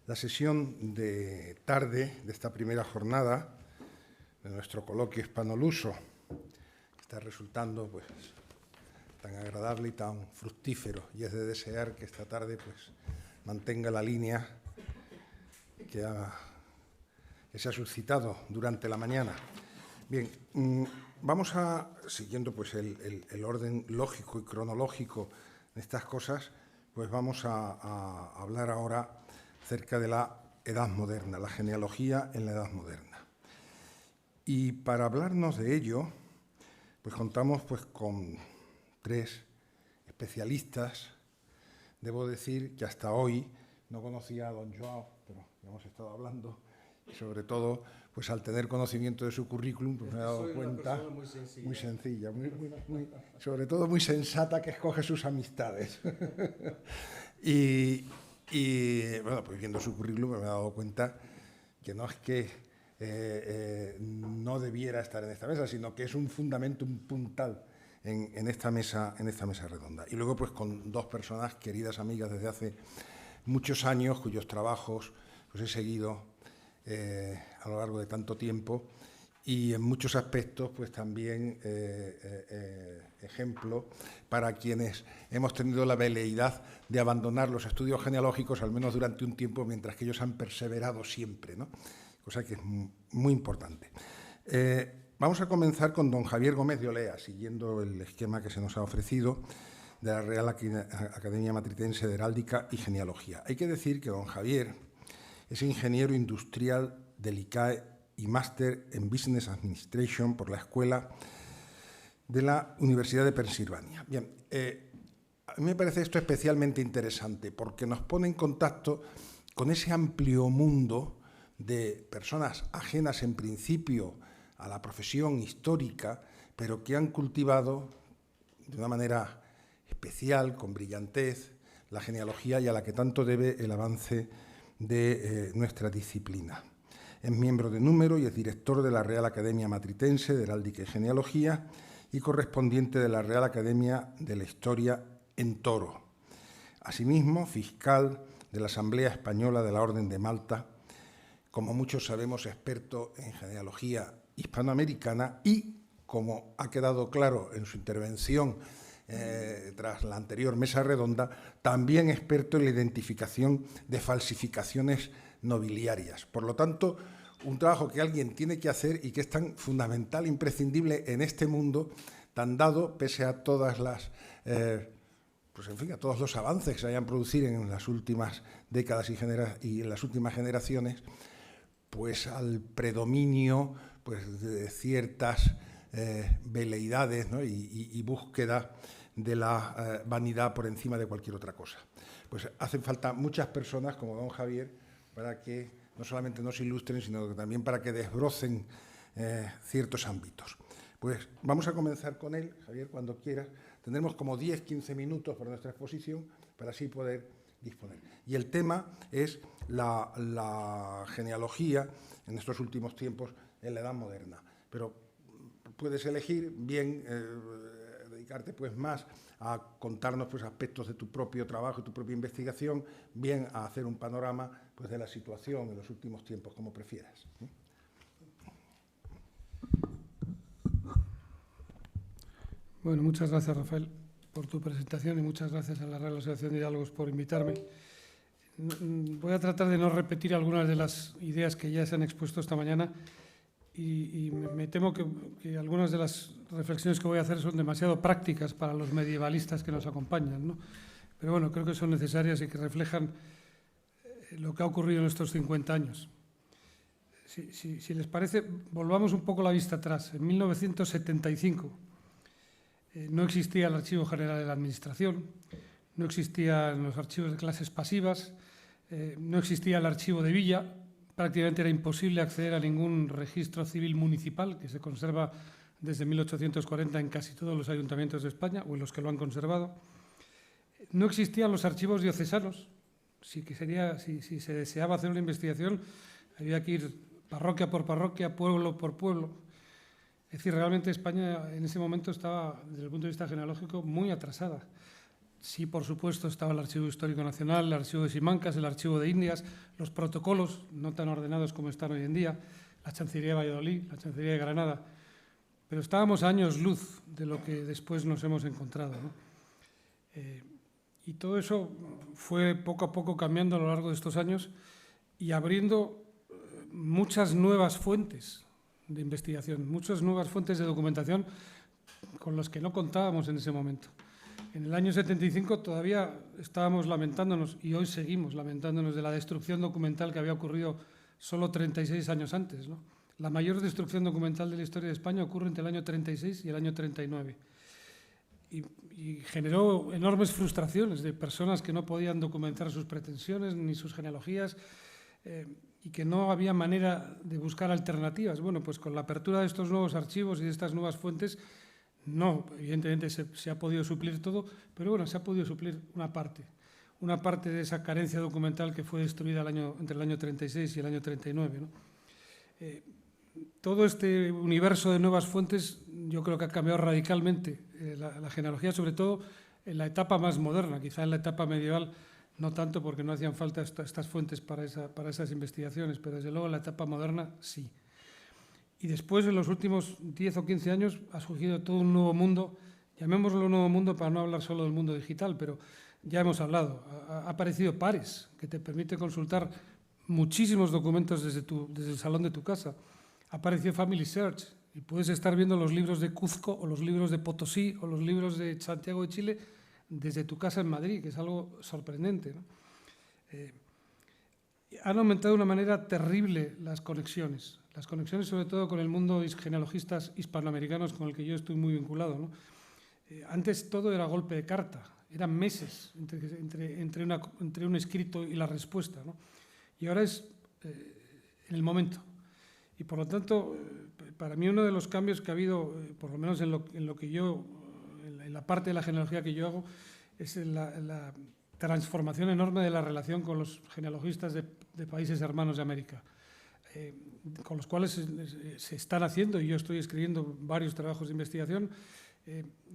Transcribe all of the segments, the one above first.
La sesión de tarde de esta primera jornada de nuestro coloquio hispanoluso está resultando pues, tan agradable y tan fructífero, y es de desear que esta tarde pues, mantenga la línea que se ha suscitado durante la mañana. Bien, vamos a, siguiendo pues, el orden lógico y cronológico de estas cosas, pues vamos a hablar ahora acerca de la Edad Moderna, la genealogía en la Edad Moderna. Y para hablarnos de ello, pues contamos pues, con tres especialistas. Debo decir que hasta hoy no conocía a don Joao, pero ya hemos estado hablando, y sobre todo, pues al tener conocimiento de su currículum, pues me he dado cuenta, muy sencilla, sobre todo muy sensata, que escoge sus amistades. y bueno, pues viendo su currículum me he dado cuenta que no es que no debiera estar en esta mesa, sino que es un fundamento, un puntal en esta mesa redonda. Y luego pues con dos personas queridas amigas desde hace muchos años, cuyos trabajos pues, he seguido a lo largo de tanto tiempo, y en muchos aspectos pues también ejemplo para quienes hemos tenido la veleidad de abandonar los estudios genealógicos, al menos durante un tiempo, mientras que ellos han perseverado siempre, ¿no? Cosa que es muy importante. Vamos a comenzar con don Javier Gómez de Olea, siguiendo el esquema que se nos ha ofrecido de la Real Academia Matritense de Heráldica y Genealogía. Hay que decir que don Javier es ingeniero industrial del ICAE y máster en Business Administration por la Escuela de la Universidad de Pensilvania. Bien, a mí me parece esto especialmente interesante porque nos pone en contacto con ese amplio mundo de personas ajenas en principio a la profesión histórica, pero que han cultivado de una manera especial, con brillantez, la genealogía y a la que tanto debe el avance de nuestra disciplina. Es miembro de número y es director de la Real Academia Matritense de Heráldica y Genealogía y correspondiente de la Real Academia de la Historia en Toro. Asimismo, fiscal de la Asamblea Española de la Orden de Malta, como muchos sabemos, experto en genealogía hispanoamericana y, como ha quedado claro en su intervención tras la anterior mesa redonda, también experto en la identificación de falsificaciones nobiliarias. Por lo tanto, un trabajo que alguien tiene que hacer y que es tan fundamental, imprescindible en este mundo tan dado, pese a todas las, pues en fin, a todos los avances que se hayan producido en las últimas décadas y en las últimas generaciones, pues al predominio pues, de ciertas veleidades, ¿no? y búsqueda de la vanidad por encima de cualquier otra cosa. Pues hacen falta muchas personas como don Javier para que no solamente nos ilustren, sino que también para que desbrocen ciertos ámbitos. Pues vamos a comenzar con él, Javier, cuando quieras. Tendremos como 10-15 minutos para nuestra exposición para así poder disponer. Y el tema es la genealogía en estos últimos tiempos en la Edad Moderna. Pero puedes elegir bien dedicarte pues más a contarnos pues aspectos de tu propio trabajo y tu propia investigación, bien a hacer un panorama pues de la situación en los últimos tiempos, como prefieras. Bueno, muchas gracias, Rafael, por tu presentación y muchas gracias a la Real Asociación de Diálogos por invitarme. Voy a tratar de no repetir algunas de las ideas que ya se han expuesto esta mañana y me temo que algunas de las reflexiones que voy a hacer son demasiado prácticas para los medievalistas que nos acompañan, ¿no? Pero bueno, creo que son necesarias y que reflejan lo que ha ocurrido en estos 50 años. Si les parece, volvamos un poco la vista atrás. En 1975 no existía el Archivo General de la Administración, no existían los archivos de clases pasivas, no existía el archivo de Villa, prácticamente era imposible acceder a ningún registro civil municipal que se conserva desde 1840 en casi todos los ayuntamientos de España o en los que lo han conservado. No existían los archivos diocesanos. Si se deseaba hacer una investigación, había que ir parroquia por parroquia, pueblo por pueblo. Es decir, realmente España en ese momento estaba, desde el punto de vista genealógico, muy atrasada. Sí, por supuesto, estaba el Archivo Histórico Nacional, el Archivo de Simancas, el Archivo de Indias, los protocolos, no tan ordenados como están hoy en día, la Chancillería de Valladolid, la Chancillería de Granada, pero estábamos a años luz de lo que después nos hemos encontrado, ¿no? Y todo eso fue poco a poco cambiando a lo largo de estos años y abriendo muchas nuevas fuentes de investigación, muchas nuevas fuentes de documentación con las que no contábamos en ese momento. En el año 75 todavía estábamos lamentándonos, y hoy seguimos lamentándonos, de la destrucción documental que había ocurrido solo 36 años antes, ¿no? La mayor destrucción documental de la historia de España ocurre entre el año 36 y el año 39. Y generó enormes frustraciones de personas que no podían documentar sus pretensiones ni sus genealogías, y que no había manera de buscar alternativas. Bueno, pues con la apertura de estos nuevos archivos y de estas nuevas fuentes, no, evidentemente se ha podido suplir todo, pero bueno, se ha podido suplir una parte de esa carencia documental que fue destruida entre el año 36 y el año 39, ¿no? Todo este universo de nuevas fuentes yo creo que ha cambiado radicalmente la genealogía, sobre todo en la etapa más moderna, quizá en la etapa medieval no tanto, porque no hacían falta estas fuentes para esas investigaciones, pero desde luego en la etapa moderna sí. Y después, en los últimos 10 o 15 años, ha surgido todo un nuevo mundo, llamémoslo nuevo mundo para no hablar solo del mundo digital, pero ya hemos hablado, ha aparecido Pares, que te permite consultar muchísimos documentos desde el salón de tu casa. Ha aparecido Family Search, y puedes estar viendo los libros de Cuzco o los libros de Potosí o los libros de Santiago de Chile desde tu casa en Madrid, que es algo sorprendente, ¿no? Han aumentado de una manera terrible las conexiones sobre todo con el mundo genealogistas hispanoamericanos, con el que yo estoy muy vinculado, ¿no? Antes todo era golpe de carta, eran meses entre un escrito y la respuesta, ¿no? Y ahora es en el momento. Y por lo tanto, para mí uno de los cambios que ha habido, por lo menos en la parte de la genealogía que yo hago, es la transformación enorme de la relación con los genealogistas de países hermanos de América, con los cuales se están haciendo, y yo estoy escribiendo varios trabajos de investigación,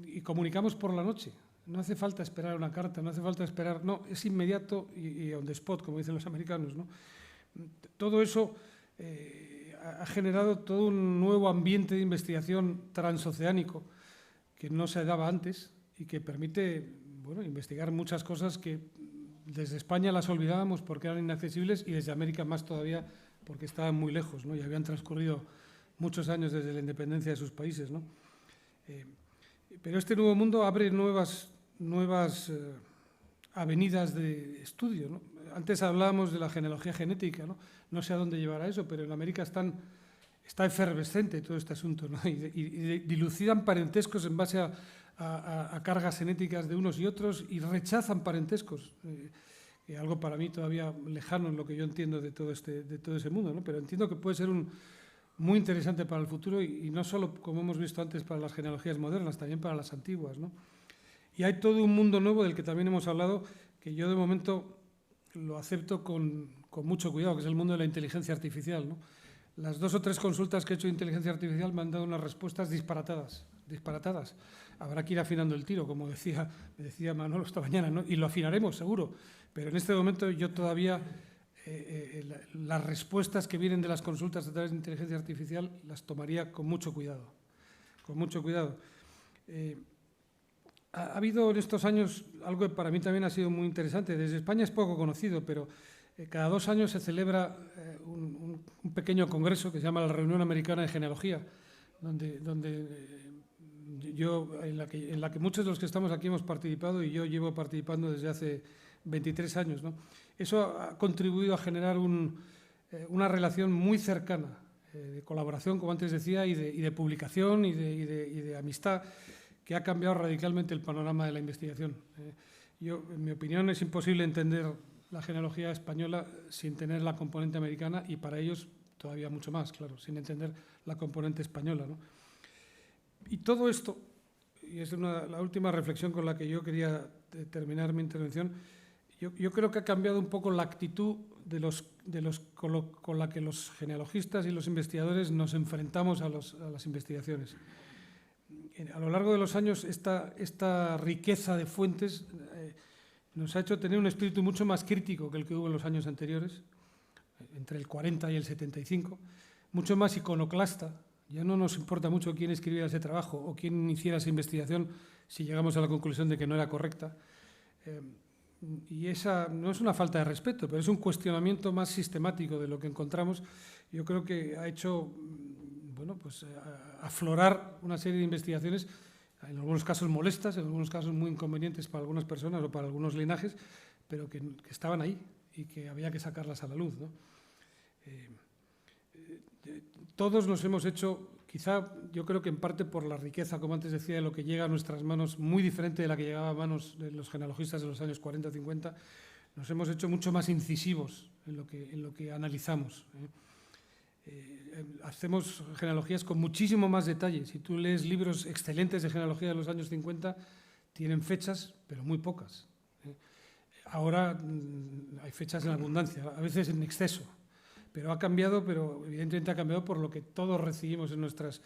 y comunicamos por la noche. No hace falta esperar una carta, no hace falta esperar, no, es inmediato y on the spot, como dicen los americanos, ¿no? Todo eso ha generado todo un nuevo ambiente de investigación transoceánico que no se daba antes y que permite, bueno, investigar muchas cosas que desde España las olvidábamos porque eran inaccesibles, y desde América más todavía porque estaban muy lejos, ¿no? Y habían transcurrido muchos años desde la independencia de sus países, ¿no? Pero este nuevo mundo abre nuevas avenidas de estudio, ¿no? Antes hablábamos de la genealogía genética, ¿no? No sé a dónde llevará eso, pero en América está efervescente todo este asunto, ¿no? Y dilucidan parentescos en base a cargas genéticas de unos y otros, y rechazan parentescos, algo para mí todavía lejano en lo que yo entiendo de todo ese mundo, ¿no? Pero entiendo que puede ser muy interesante para el futuro, y no solo, como hemos visto antes, para las genealogías modernas, también para las antiguas, ¿no? Y hay todo un mundo nuevo del que también hemos hablado, que yo de momento lo acepto con mucho cuidado, que es el mundo de la inteligencia artificial, ¿no? Las 2 o 3 consultas que he hecho de inteligencia artificial me han dado unas respuestas disparatadas. Habrá que ir afinando el tiro, como me decía Manolo esta mañana, ¿no? Y lo afinaremos, seguro. Pero en este momento yo todavía las respuestas que vienen de las consultas a través de inteligencia artificial las tomaría con mucho cuidado. Ha habido en estos años algo que para mí también ha sido muy interesante. Desde España es poco conocido, pero cada 2 años se celebra un pequeño congreso que se llama la Reunión Americana de Genealogía, en la que muchos de los que estamos aquí hemos participado, y yo llevo participando desde hace 23 años, ¿no? Eso ha contribuido a generar una relación muy cercana, de colaboración, como antes decía, y de publicación y de amistad, que ha cambiado radicalmente el panorama de la investigación. En mi opinión, es imposible entender la genealogía española sin tener la componente americana, y para ellos todavía mucho más, claro, sin entender la componente española, ¿no? Y todo esto, y es la última reflexión con la que yo quería terminar mi intervención, yo creo que ha cambiado un poco la actitud con la que los genealogistas y los investigadores nos enfrentamos a las investigaciones. A lo largo de los años, esta riqueza de fuentes nos ha hecho tener un espíritu mucho más crítico que el que hubo en los años anteriores, entre el 40 y el 75, mucho más iconoclasta. Ya no nos importa mucho quién escribiera ese trabajo o quién hiciera esa investigación si llegamos a la conclusión de que no era correcta. Y esa no es una falta de respeto, pero es un cuestionamiento más sistemático de lo que encontramos. Yo creo que ha hecho, bueno, pues, aflorar una serie de investigaciones, en algunos casos molestas, en algunos casos muy inconvenientes para algunas personas o para algunos linajes, pero que estaban ahí y que había que sacarlas a la luz, ¿no? Todos nos hemos hecho, quizá yo creo que en parte por la riqueza, como antes decía, de lo que llega a nuestras manos, muy diferente de la que llegaba a manos de los genealogistas de los años 40 o 50, nos hemos hecho mucho más incisivos en lo que analizamos. Hacemos genealogías con muchísimo más detalle. Si tú lees libros excelentes de genealogía de los años 50, tienen fechas, pero muy pocas. Ahora hay fechas en abundancia, a veces en exceso. Pero ha cambiado, pero evidentemente ha cambiado por lo que todos recibimos en nuestras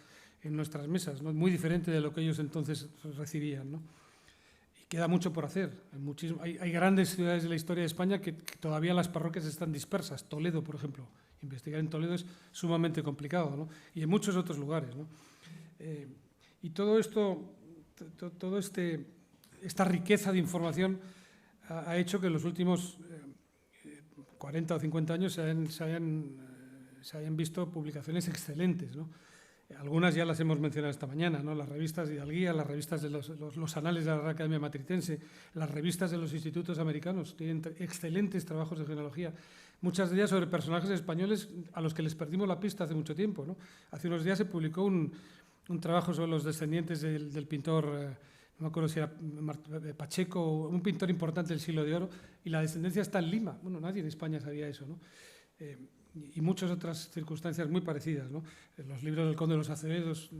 mesas, ¿no? Muy diferente de lo que ellos entonces recibían, ¿no? Y queda mucho por hacer. Hay grandes ciudades de la historia de España que todavía las parroquias están dispersas. Toledo, por ejemplo. Investigar en Toledo es sumamente complicado, ¿no? Y en muchos otros lugares, ¿no? Y todo esto, esta riqueza de información ha hecho que en los últimos 40 o 50 años se hayan visto publicaciones excelentes, ¿no? Algunas ya las hemos mencionado esta mañana, ¿no? Las revistas de Hidalguía, las revistas de los anales de la Real Academia Matritense, las revistas de los institutos americanos, tienen excelentes trabajos de genealogía, muchas de ellas sobre personajes españoles a los que les perdimos la pista hace mucho tiempo, ¿no? Hace unos días se publicó un trabajo sobre los descendientes del pintor, no me acuerdo si era Pacheco, un pintor importante del Siglo de Oro, y la descendencia está en Lima. Bueno, nadie en España sabía eso, ¿no? Y muchas otras circunstancias muy parecidas, ¿no? Los libros del Conde de los Acevedos,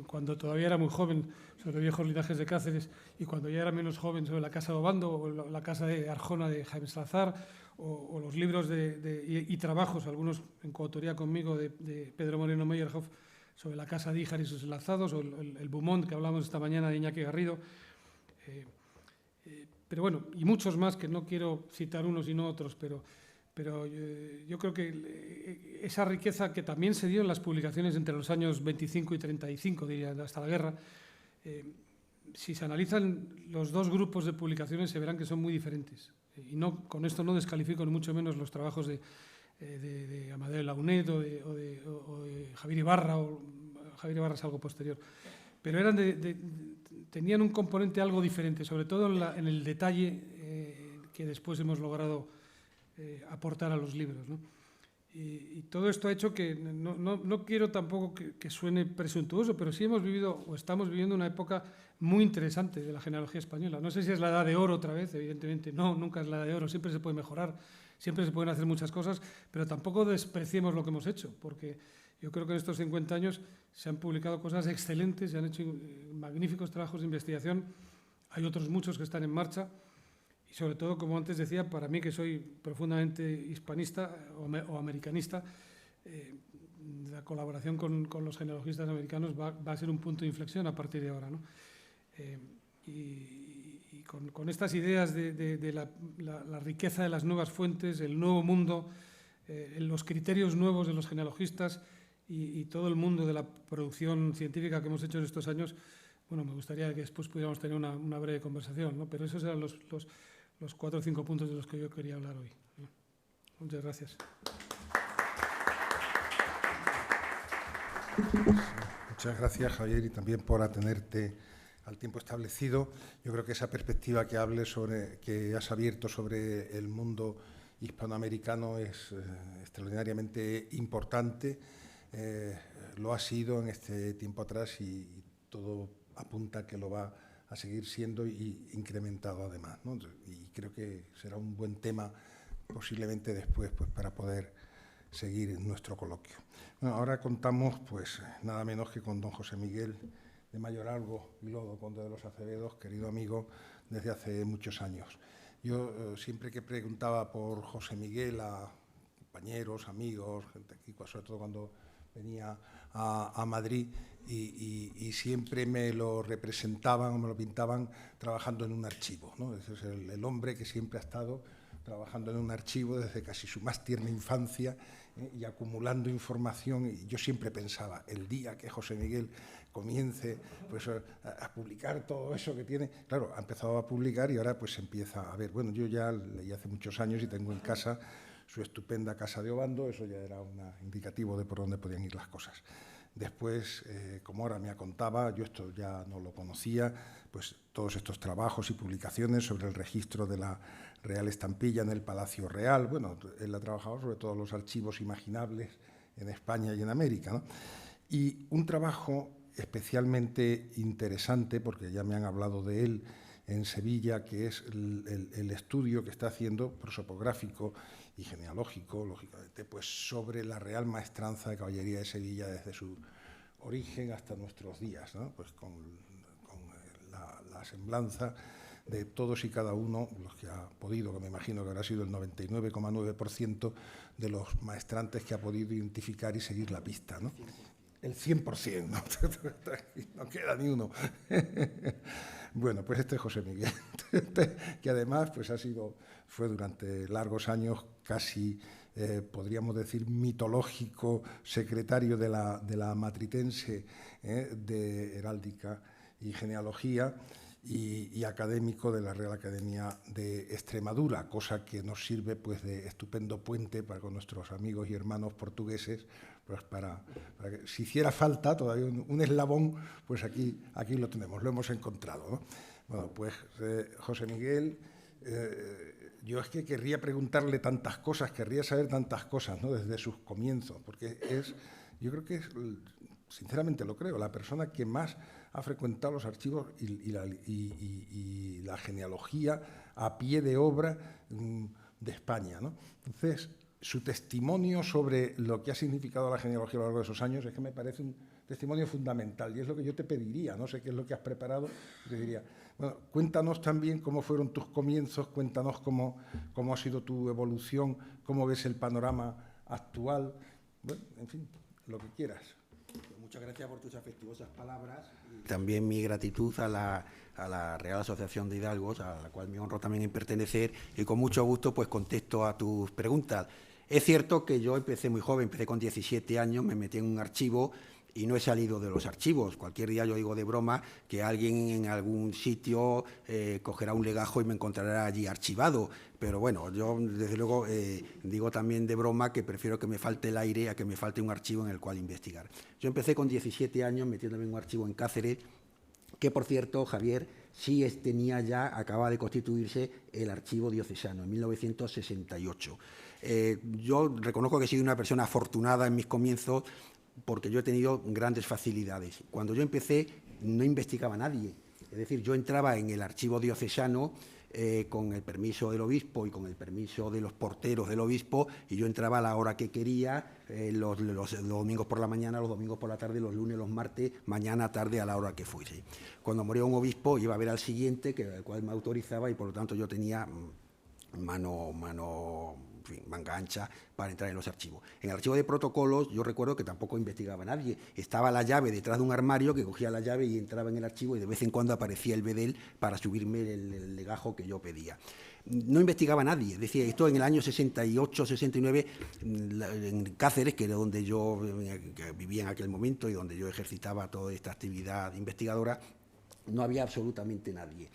cuando todavía era muy joven, sobre viejos linajes de Cáceres, y cuando ya era menos joven, sobre la casa de Obando o la casa de Arjona de Jaime Salazar, o los libros y trabajos, algunos en coautoría conmigo, de Pedro Moreno Meyerhoff, sobre la casa de Híjar y sus enlazados, o el Beaumont que hablamos esta mañana de Iñaki Garrido. Pero bueno, y muchos más que no quiero citar unos y no otros, pero yo creo que esa riqueza que también se dio en las publicaciones entre los años 25 y 35, diría, hasta la guerra, si se analizan los dos grupos de publicaciones se verán que son muy diferentes. Y no, con esto no descalifico ni mucho menos los trabajos de Amadeo Launet o de Javier Ibarra, Javier Ibarra es algo posterior, pero tenían un componente algo diferente, sobre todo en el detalle que después hemos logrado aportar a los libros, ¿no? Y todo esto ha hecho que, no quiero tampoco que suene presuntuoso, pero sí hemos vivido o estamos viviendo una época muy interesante de la genealogía española. No sé si es la edad de oro otra vez, evidentemente no, nunca es la edad de oro, siempre se puede mejorar, siempre se pueden hacer muchas cosas, pero tampoco despreciemos lo que hemos hecho, porque yo creo que en estos 50 años se han publicado cosas excelentes, se han hecho magníficos trabajos de investigación, hay otros muchos que están en marcha, y sobre todo, como antes decía, para mí que soy profundamente hispanista o americanista, la colaboración con los genealogistas americanos va a ser un punto de inflexión a partir de ahora, ¿no? Y con estas ideas de la riqueza de las nuevas fuentes, el nuevo mundo, los criterios nuevos de los genealogistas y todo el mundo de la producción científica que hemos hecho en estos años, bueno, me gustaría que después pudiéramos tener una breve conversación, ¿no? Pero esos eran los 4 o 5 puntos de los que yo quería hablar hoy. Muchas gracias. Muchas gracias, Javier, y también por atenerte al tiempo establecido. Yo creo que esa perspectiva que has abierto sobre el mundo hispanoamericano es extraordinariamente importante. Lo ha sido en este tiempo atrás y todo apunta a que lo va a seguir siendo y incrementado además, ¿no? Y creo que será un buen tema posiblemente después, pues, para poder seguir nuestro coloquio. Bueno, ahora contamos pues nada menos que con don José Miguel de Mayoralgo y Lodo, conde de los Acevedos, querido amigo desde hace muchos años. Yo siempre que preguntaba por José Miguel a compañeros, amigos, gente aquí, sobre todo cuando venía a Madrid, y siempre me lo representaban o me lo pintaban trabajando en un archivo, ¿no? Ese es el hombre que siempre ha estado trabajando en un archivo desde casi su más tierna infancia, y acumulando información. Y yo siempre pensaba, el día que José Miguel comience pues, a publicar todo eso que tiene, claro, ha empezado a publicar y ahora pues empieza a ver. Bueno, yo ya leí hace muchos años y tengo en casa su estupenda Casa de Obando, eso ya era un indicativo de por dónde podían ir las cosas. Después, como ahora me contaba, yo esto ya no lo conocía, pues todos estos trabajos y publicaciones sobre el registro de la Real Estampilla en el Palacio Real. Bueno, él ha trabajado sobre todos los archivos imaginables en España y en América, ¿no? Y un trabajo especialmente interesante, porque ya me han hablado de él en Sevilla, que es el estudio que está haciendo prosopográfico y genealógico, lógicamente, pues sobre la Real Maestranza de Caballería de Sevilla desde su origen hasta nuestros días, ¿no? Pues con la semblanza de todos y cada uno, los que ha podido, que me imagino que habrá sido el 99,9% de los maestrantes que ha podido identificar y seguir la pista, ¿no? El 100%, ¿no? No queda ni uno. Bueno, pues este es José Miguel, que además pues fue durante largos años casi, podríamos decir, mitológico secretario de la Matritense de Heráldica y Genealogía, y académico de la Real Academia de Extremadura, cosa que nos sirve pues de estupendo puente para con nuestros amigos y hermanos portugueses, pues para que si hiciera falta todavía un eslabón, pues aquí lo tenemos, lo hemos encontrado, ¿no? Bueno, pues José Miguel, yo es que querría preguntarle tantas cosas, querría saber tantas cosas, ¿no? Desde sus comienzos, porque yo creo que es, sinceramente lo creo, la persona que más ha frecuentado los archivos y la genealogía a pie de obra de España, ¿no? Entonces, su testimonio sobre lo que ha significado la genealogía a lo largo de esos años es que me parece un testimonio fundamental, y es lo que yo te pediría, no sé qué es lo que has preparado, te diría, bueno, cuéntanos también cómo fueron tus comienzos, cuéntanos cómo ha sido tu evolución, cómo ves el panorama actual, bueno, en fin, lo que quieras. Muchas gracias por tus afectuosas palabras. También mi gratitud a la Real Asociación de Hidalgos, a la cual me honro también en pertenecer, y con mucho gusto pues contesto a tus preguntas. Es cierto que yo empecé muy joven, empecé con 17 años, me metí en un archivo y no he salido de los archivos. Cualquier día yo digo de broma que alguien en algún sitio cogerá un legajo y me encontrará allí archivado. Pero bueno, yo desde luego digo también de broma que prefiero que me falte el aire a que me falte un archivo en el cual investigar. Yo empecé con 17 años metiéndome en un archivo en Cáceres, que por cierto, Javier, sí acaba de constituirse el archivo diocesano en 1968. Yo reconozco que he sido una persona afortunada en mis comienzos, porque yo he tenido grandes facilidades. Cuando yo empecé no investigaba nadie, es decir, yo entraba en el archivo diocesano con el permiso del obispo y con el permiso de los porteros del obispo, y yo entraba a la hora que quería, los domingos por la mañana, los domingos por la tarde, los lunes, los martes, mañana, tarde, a la hora que fuese. Cuando moría un obispo iba a ver al siguiente, el cual me autorizaba, y por lo tanto yo tenía manga ancha para entrar en los archivos. En el archivo de protocolos yo recuerdo que tampoco investigaba nadie. Estaba la llave detrás de un armario, que cogía la llave y entraba en el archivo, y de vez en cuando aparecía el bedel para subirme el legajo que yo pedía. No investigaba nadie. Es decir, esto en el año 68, 69, en Cáceres, que era donde yo vivía en aquel momento y donde yo ejercitaba toda esta actividad investigadora, no había absolutamente nadie.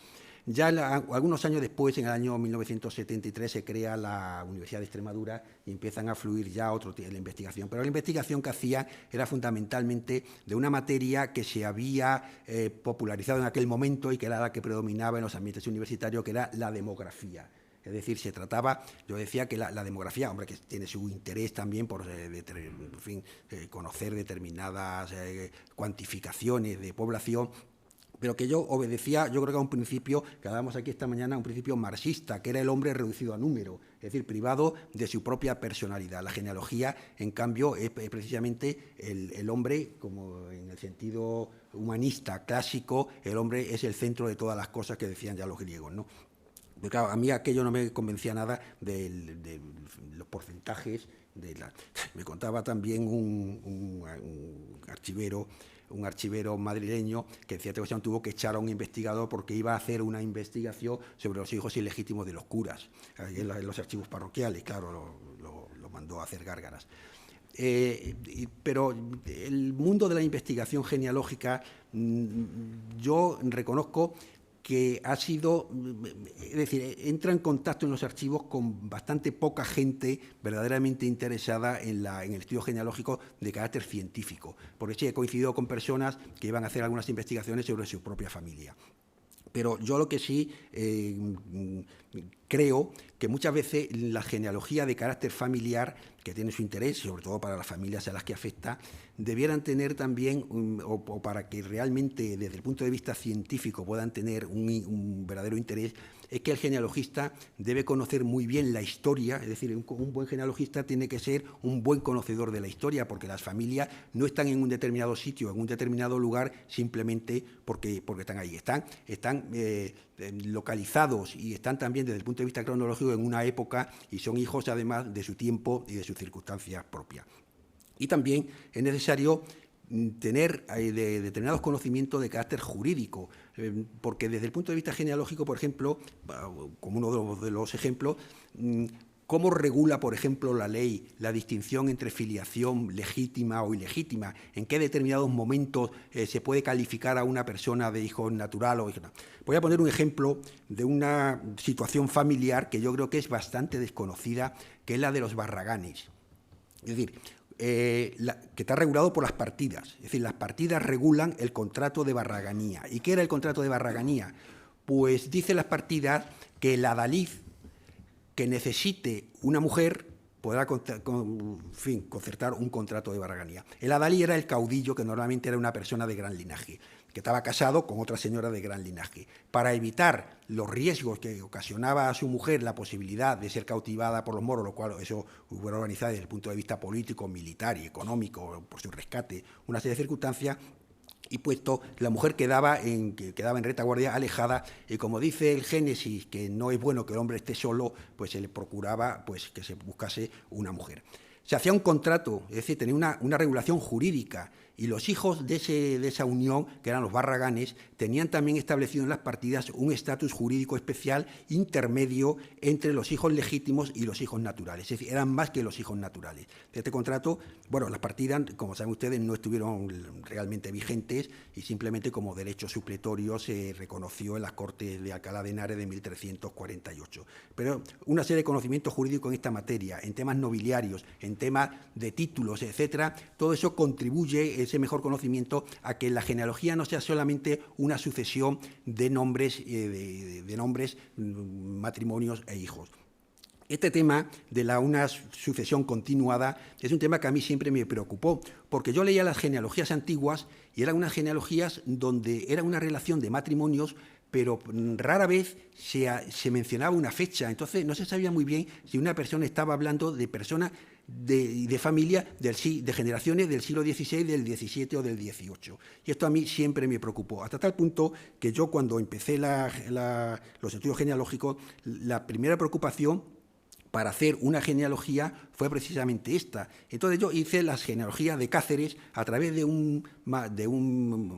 Ya algunos años después, en el año 1973, se crea la Universidad de Extremadura y empiezan a fluir ya otro tipo de investigación. Pero la investigación que hacía era fundamentalmente de una materia que se había popularizado en aquel momento y que era la que predominaba en los ambientes universitarios, que era la demografía. Es decir, se trataba, yo decía que la demografía, hombre, que tiene su interés también por conocer determinadas cuantificaciones de población, pero que yo obedecía, yo creo que a un principio, que hablábamos aquí esta mañana, un principio marxista, que era el hombre reducido a número, es decir, privado de su propia personalidad. La genealogía, en cambio, es precisamente el hombre, como en el sentido humanista clásico, el hombre es el centro de todas las cosas que decían ya los griegos, ¿no? Pero claro, a mí aquello no me convencía nada de los porcentajes. Me contaba también un archivero madrileño que en cierta ocasión tuvo que echar a un investigador porque iba a hacer una investigación sobre los hijos ilegítimos de los curas, en los archivos parroquiales, claro, lo mandó a hacer gárgaras. Pero el mundo de la investigación genealógica, yo reconozco que ha sido, es decir, entra en contacto en los archivos con bastante poca gente verdaderamente interesada en el estudio genealógico de carácter científico, porque sí he coincidido con personas que iban a hacer algunas investigaciones sobre su propia familia. Pero yo lo que sí creo que muchas veces la genealogía de carácter familiar, que tiene su interés, sobre todo para las familias a las que afecta, debieran tener también, o para que realmente desde el punto de vista científico puedan tener un verdadero interés, es que el genealogista debe conocer muy bien la historia, es decir, un buen genealogista tiene que ser un buen conocedor de la historia, porque las familias no están en un determinado sitio, en un determinado lugar, simplemente porque están ahí. Están localizados y están también desde el punto de vista cronológico en una época y son hijos además de su tiempo y de sus circunstancias propias. Y también es necesario tener de determinados conocimientos de carácter jurídico, porque desde el punto de vista genealógico, por ejemplo, como uno de los ejemplos, ¿cómo regula, por ejemplo, la ley la distinción entre filiación legítima o ilegítima? ¿En qué determinados momentos se puede calificar a una persona de hijo natural o hijo? Voy a poner un ejemplo de una situación familiar que yo creo que es bastante desconocida, que es la de los Barraganes. Es decir, que está regulado por las partidas. Es decir, las partidas regulan el contrato de barraganía. ¿Y qué era el contrato de barraganía? Pues dicen las partidas que el adalid que necesite una mujer podrá concertar un contrato de barraganía. El adalid era el caudillo, que normalmente era una persona de gran linaje, que estaba casado con otra señora de gran linaje. Para evitar los riesgos que ocasionaba a su mujer la posibilidad de ser cautivada por los moros, lo cual eso hubo organizado desde el punto de vista político, militar y económico, por su rescate, una serie de circunstancias, y puesto la mujer quedaba en retaguardia, alejada, y como dice el Génesis, que no es bueno que el hombre esté solo, pues se le procuraba pues, que se buscase una mujer. Se hacía un contrato, es decir, tenía una regulación jurídica, y los hijos de esa unión, que eran los Barraganes, tenían también establecido en las partidas un estatus jurídico especial intermedio entre los hijos legítimos y los hijos naturales, es decir, eran más que los hijos naturales. Este contrato, bueno, las partidas, como saben ustedes, no estuvieron realmente vigentes y simplemente como derecho supletorio se reconoció en las Cortes de Alcalá de Henares de 1348. Pero una serie de conocimientos jurídicos en esta materia, en temas nobiliarios, en temas de títulos, etcétera, todo eso contribuye, ese mejor conocimiento, a que la genealogía no sea solamente una sucesión de nombres, matrimonios e hijos. Este tema de una sucesión continuada es un tema que a mí siempre me preocupó, porque yo leía las genealogías antiguas y eran unas genealogías donde era una relación de matrimonios, pero rara vez se mencionaba una fecha. Entonces no se sabía muy bien si una persona estaba hablando de personas de familia de generaciones del siglo XVI, del XVII o del XVIII. Y esto a mí siempre me preocupó, hasta tal punto que yo cuando empecé los estudios genealógicos, la primera preocupación para hacer una genealogía fue precisamente esta. Entonces yo hice las genealogías de Cáceres a través de un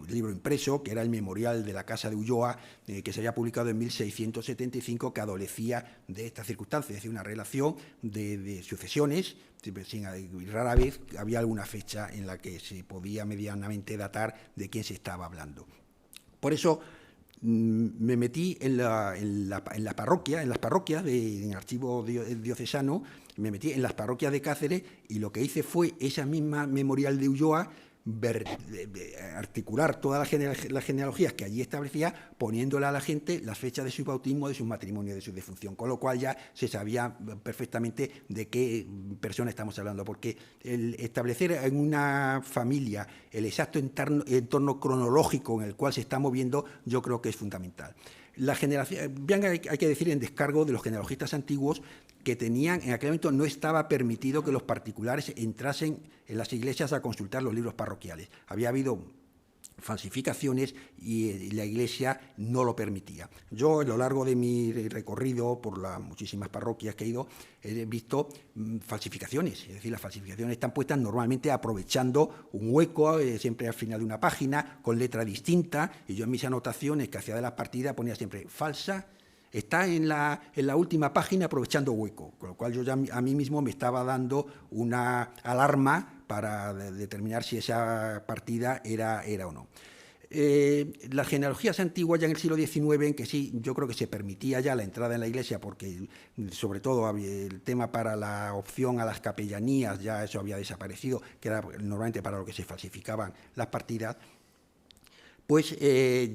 libro impreso, que era el Memorial de la Casa de Ulloa, que se había publicado en 1675, que adolecía de esta circunstancia, es decir, una relación de sucesiones, y rara vez había alguna fecha en la que se podía medianamente datar de quién se estaba hablando. Por eso me metí en las parroquias en archivo diocesano, me metí en las parroquias de Cáceres y lo que hice fue esa misma Memorial de Ulloa, articular todas las genealogías que allí establecía, poniéndole a la gente las fechas de su bautismo, de sus matrimonios, de su defunción, con lo cual ya se sabía perfectamente de qué persona estamos hablando, porque el establecer en una familia el exacto entorno cronológico en el cual se está moviendo, yo creo que es fundamental. La generación, bien hay que decir en descargo de los genealogistas antiguos, que tenían, en aquel momento no estaba permitido que los particulares entrasen en las iglesias a consultar los libros parroquiales. Había habido falsificaciones y la Iglesia no lo permitía. Yo, a lo largo de mi recorrido por las muchísimas parroquias que he ido, he visto falsificaciones, es decir, las falsificaciones están puestas normalmente aprovechando un hueco, siempre al final de una página, con letra distinta, y yo en mis anotaciones que hacía de las partidas ponía siempre falsa, está en la última página aprovechando hueco, con lo cual yo ya a mí mismo me estaba dando una alarma para determinar si esa partida era o no. Las genealogías antiguas ya en el siglo XIX, en que sí, yo creo que se permitía ya la entrada en la Iglesia, porque sobre todo el tema para la opción a las capellanías, ya eso había desaparecido, que era normalmente para lo que se falsificaban las partidas, pues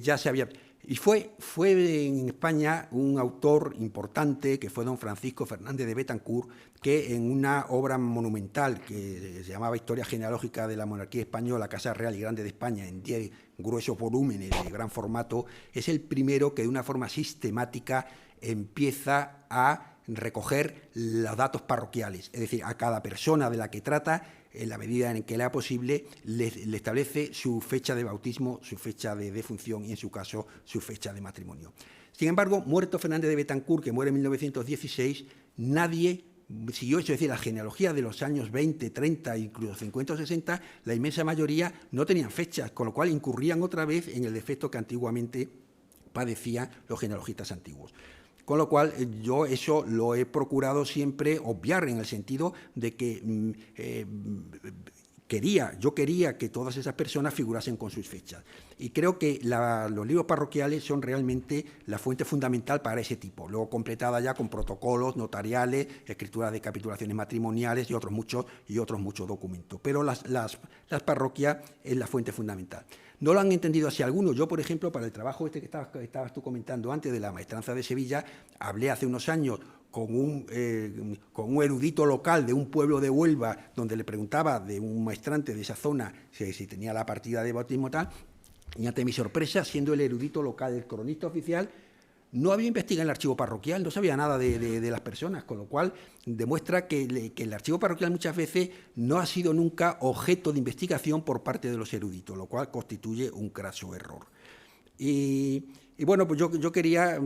ya se había... Y fue en España un autor importante, que fue don Francisco Fernández de Betancourt, que en una obra monumental que se llamaba Historia genealógica de la monarquía española, Casa Real y Grande de España, en 10 gruesos volúmenes de gran formato, es el primero que de una forma sistemática empieza a recoger los datos parroquiales, es decir, a cada persona de la que trata, en la medida en que le sea posible, le establece su fecha de bautismo, su fecha de defunción y, en su caso, su fecha de matrimonio. Sin embargo, muerto Fernández de Betancourt, que muere en 1916, nadie siguió eso, es decir, la genealogía de los años 20, 30, incluso 50 o 60, la inmensa mayoría no tenían fechas, con lo cual incurrían otra vez en el defecto que antiguamente padecían los genealogistas antiguos. Con lo cual, yo eso lo he procurado siempre obviar, en el sentido de que yo quería que todas esas personas figurasen con sus fechas. Y creo que los libros parroquiales son realmente la fuente fundamental para ese tipo, luego completada ya con protocolos notariales, escrituras de capitulaciones matrimoniales y otros muchos documentos. Pero las parroquias es la fuente fundamental. No lo han entendido así algunos. Yo, por ejemplo, para el trabajo que estabas tú comentando antes de la maestranza de Sevilla, hablé hace unos años con un erudito local de un pueblo de Huelva, donde le preguntaba de un maestrante de esa zona si tenía la partida de bautismo tal, y ante mi sorpresa, siendo el erudito local, el cronista oficial, no había investigado en el archivo parroquial, no sabía nada de las personas, con lo cual demuestra que el archivo parroquial muchas veces no ha sido nunca objeto de investigación por parte de los eruditos, lo cual constituye un craso error. Y bueno, pues yo quería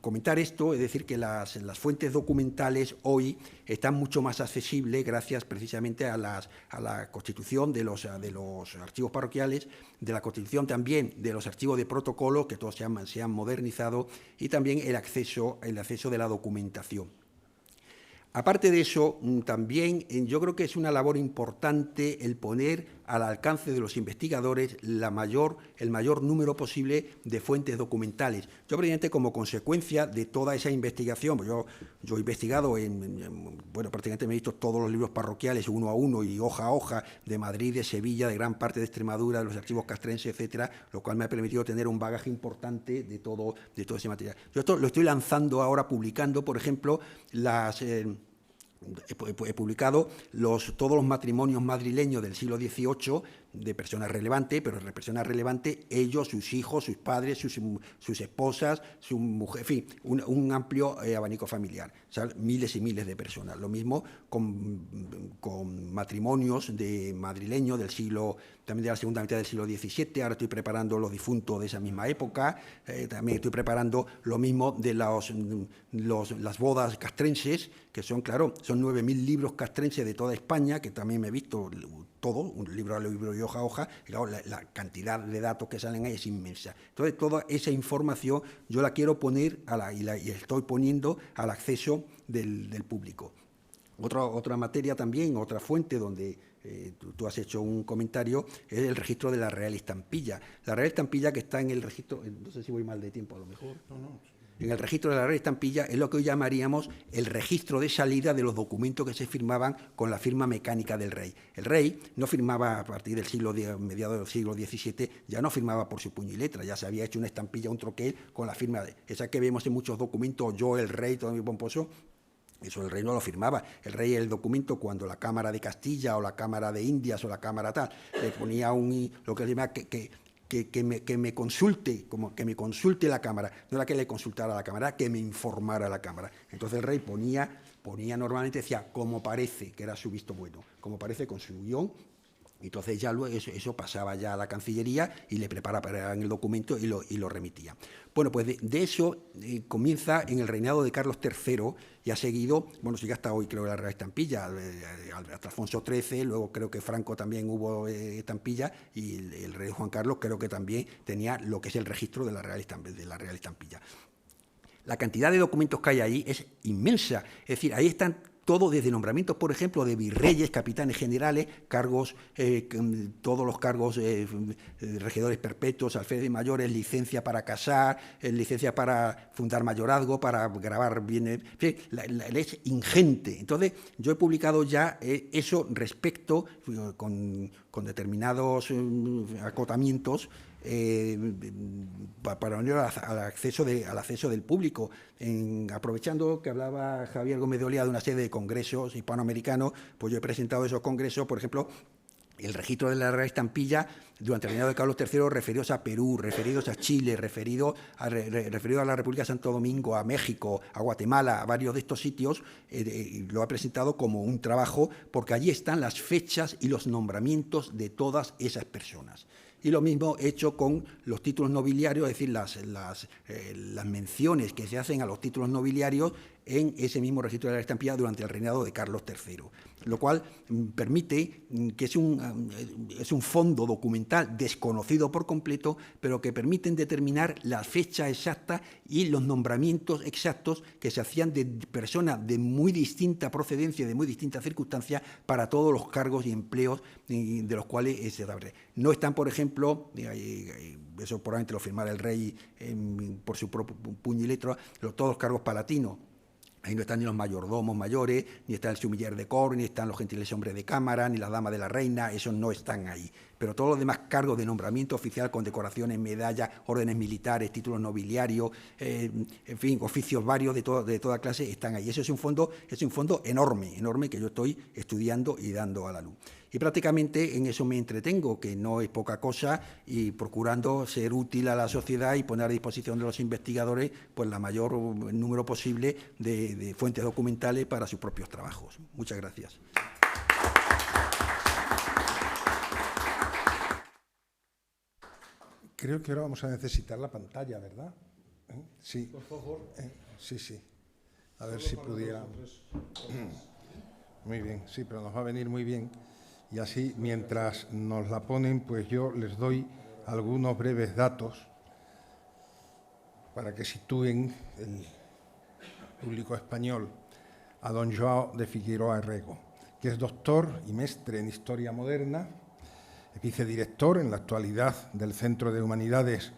comentar esto, es decir, que las fuentes documentales hoy están mucho más accesibles gracias precisamente a la constitución de los archivos parroquiales, de la constitución también de los archivos de protocolo, que todos se han modernizado, y también el acceso de la documentación. Aparte de eso, también yo creo que es una labor importante el poner al alcance de los investigadores el mayor número posible de fuentes documentales. Yo, precisamente, como consecuencia de toda esa investigación, pues yo he investigado prácticamente me he visto todos los libros parroquiales uno a uno y hoja a hoja de Madrid, de Sevilla, de gran parte de Extremadura, de los archivos castrenses, etcétera, lo cual me ha permitido tener un bagaje importante de todo ese material. Yo esto lo estoy lanzando ahora, publicando, por ejemplo, he publicado todos los matrimonios madrileños del siglo XVIII de personas relevantes, pero de personas relevantes, ellos, sus hijos, sus padres, sus esposas, su mujer, en fin, un amplio abanico familiar, o sea, miles y miles de personas. Lo mismo con matrimonios de madrileños del siglo, también de la segunda mitad del siglo XVII, ahora estoy preparando los difuntos de esa misma época, también estoy preparando lo mismo de las bodas castrenses, que son 9.000 libros castrenses de toda España, que también me he visto todo, un libro a libro y hoja a hoja, y claro, la cantidad de datos que salen ahí es inmensa. Entonces, toda esa información yo la quiero poner y estoy poniendo al acceso del público. Otra materia también, otra fuente donde tú has hecho un comentario, es el registro de la Real Estampilla. La Real Estampilla, que está en el registro, no sé si voy mal de tiempo a lo mejor. No. En el registro de la Real Estampilla es lo que hoy llamaríamos el registro de salida de los documentos que se firmaban con la firma mecánica del rey. El rey no firmaba a partir del mediados del siglo XVII, ya no firmaba por su puño y letra, ya se había hecho una estampilla, un troquel con la firma esa que vemos en muchos documentos, yo, el rey, todo muy pomposo. Eso el rey no lo firmaba. El rey, el documento, cuando la Cámara de Castilla o la Cámara de Indias o la Cámara tal, le ponía lo que se llama que me consulte la Cámara, no era que le consultara a la Cámara, era que me informara a la Cámara. Entonces el rey ponía normalmente, decía, como parece, que era su visto bueno, como parece, con su guión, Entonces ya luego eso pasaba ya a la Cancillería y le preparaban el documento y lo remitía. Bueno, pues de eso comienza en el reinado de Carlos III y ha seguido, bueno, sigue hasta hoy creo la Real Estampilla, hasta Alfonso XIII, luego creo que Franco también hubo estampilla y el rey Juan Carlos creo que también tenía lo que es el registro de la Real Estampilla. La cantidad de documentos que hay ahí es inmensa, es decir, ahí están todo desde nombramientos, por ejemplo, de virreyes, capitanes generales, cargos, todos los cargos, regidores perpetuos, alférezes mayores, licencia para casar, licencia para fundar mayorazgo, para grabar bienes, en fin, es ingente. Entonces, yo he publicado ya eso respecto, con determinados acotamientos, para unir al acceso del público. Aprovechando que hablaba Javier Gómez de Olía de una serie de congresos hispanoamericanos, pues yo he presentado esos congresos, por ejemplo, el registro de la Real Estampilla durante el reinado de Carlos III, referidos a Perú, referidos a Chile, referido a la República de Santo Domingo, a México, a Guatemala, a varios de estos sitios, lo ha presentado como un trabajo, porque allí están las fechas y los nombramientos de todas esas personas. Y lo mismo he hecho con los títulos nobiliarios, es decir, las menciones que se hacen a los títulos nobiliarios en ese mismo registro de la estampilla durante el reinado de Carlos III, lo cual permite que es un fondo documental desconocido por completo, pero que permiten determinar la fecha exacta y los nombramientos exactos que se hacían de personas de muy distinta procedencia, de muy distintas circunstancias, para todos los cargos y empleos de los cuales se da. No están, por ejemplo, eso probablemente lo firmara el rey por su propio puño y letra, todos los cargos palatinos. Ahí no están ni los mayordomos mayores, ni está el sumiller de cor, ni están los gentiles hombres de cámara, ni la dama de la reina, esos no están ahí. Pero todos los demás cargos de nombramiento oficial con decoraciones, medallas, órdenes militares, títulos nobiliarios, en fin, oficios varios de toda clase están ahí. Eso es un fondo enorme que yo estoy estudiando y dando a la luz. Y prácticamente en eso me entretengo, que no es poca cosa, y procurando ser útil a la sociedad y poner a disposición de los investigadores pues la mayor número posible de fuentes documentales para sus propios trabajos. Muchas gracias. Creo que ahora vamos a necesitar la pantalla, ¿verdad? Sí. Por favor. Sí. A ver si pudiera. Muy bien, sí, pero nos va a venir muy bien. Y así, mientras nos la ponen, pues yo les doy algunos breves datos para que sitúen el público español a don Joao de Figueroa Rego, que es doctor y mestre en Historia Moderna, es vicedirector en la actualidad del Centro de Humanidades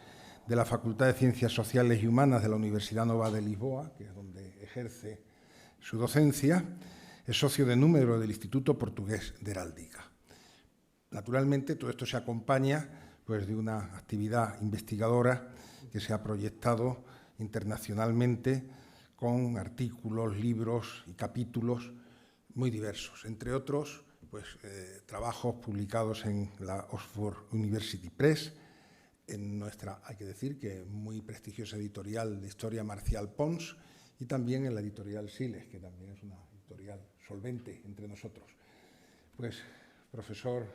de la Facultad de Ciencias Sociales y Humanas de la Universidad Nova de Lisboa, que es donde ejerce su docencia. Es socio de número del Instituto Portugués de Heráldica. Naturalmente, todo esto se acompaña pues, de una actividad investigadora que se ha proyectado internacionalmente con artículos, libros y capítulos muy diversos. Entre otros, pues, trabajos publicados en la Oxford University Press, en nuestra, hay que decir, que muy prestigiosa editorial de historia Marcial Pons, y también en la editorial Siles, que también es una editorial solvente entre nosotros. Pues, profesor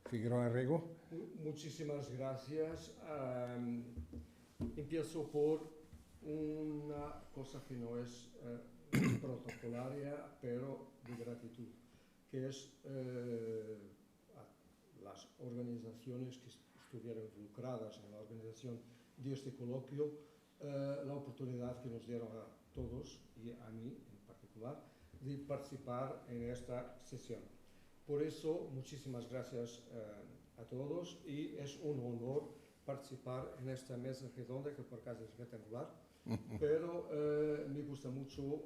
Figueroa Rego. Muchísimas gracias. Empiezo por una cosa que no es protocolaria, pero de gratitud, que es a las organizaciones que estuvieron involucradas en la organización de este coloquio, la oportunidad que nos dieron a todos y a mí en particular de participar en esta sesión. Por eso, muchísimas gracias a todos y es un honor participar en esta mesa redonda que por acaso es rectangular, pero me gusta mucho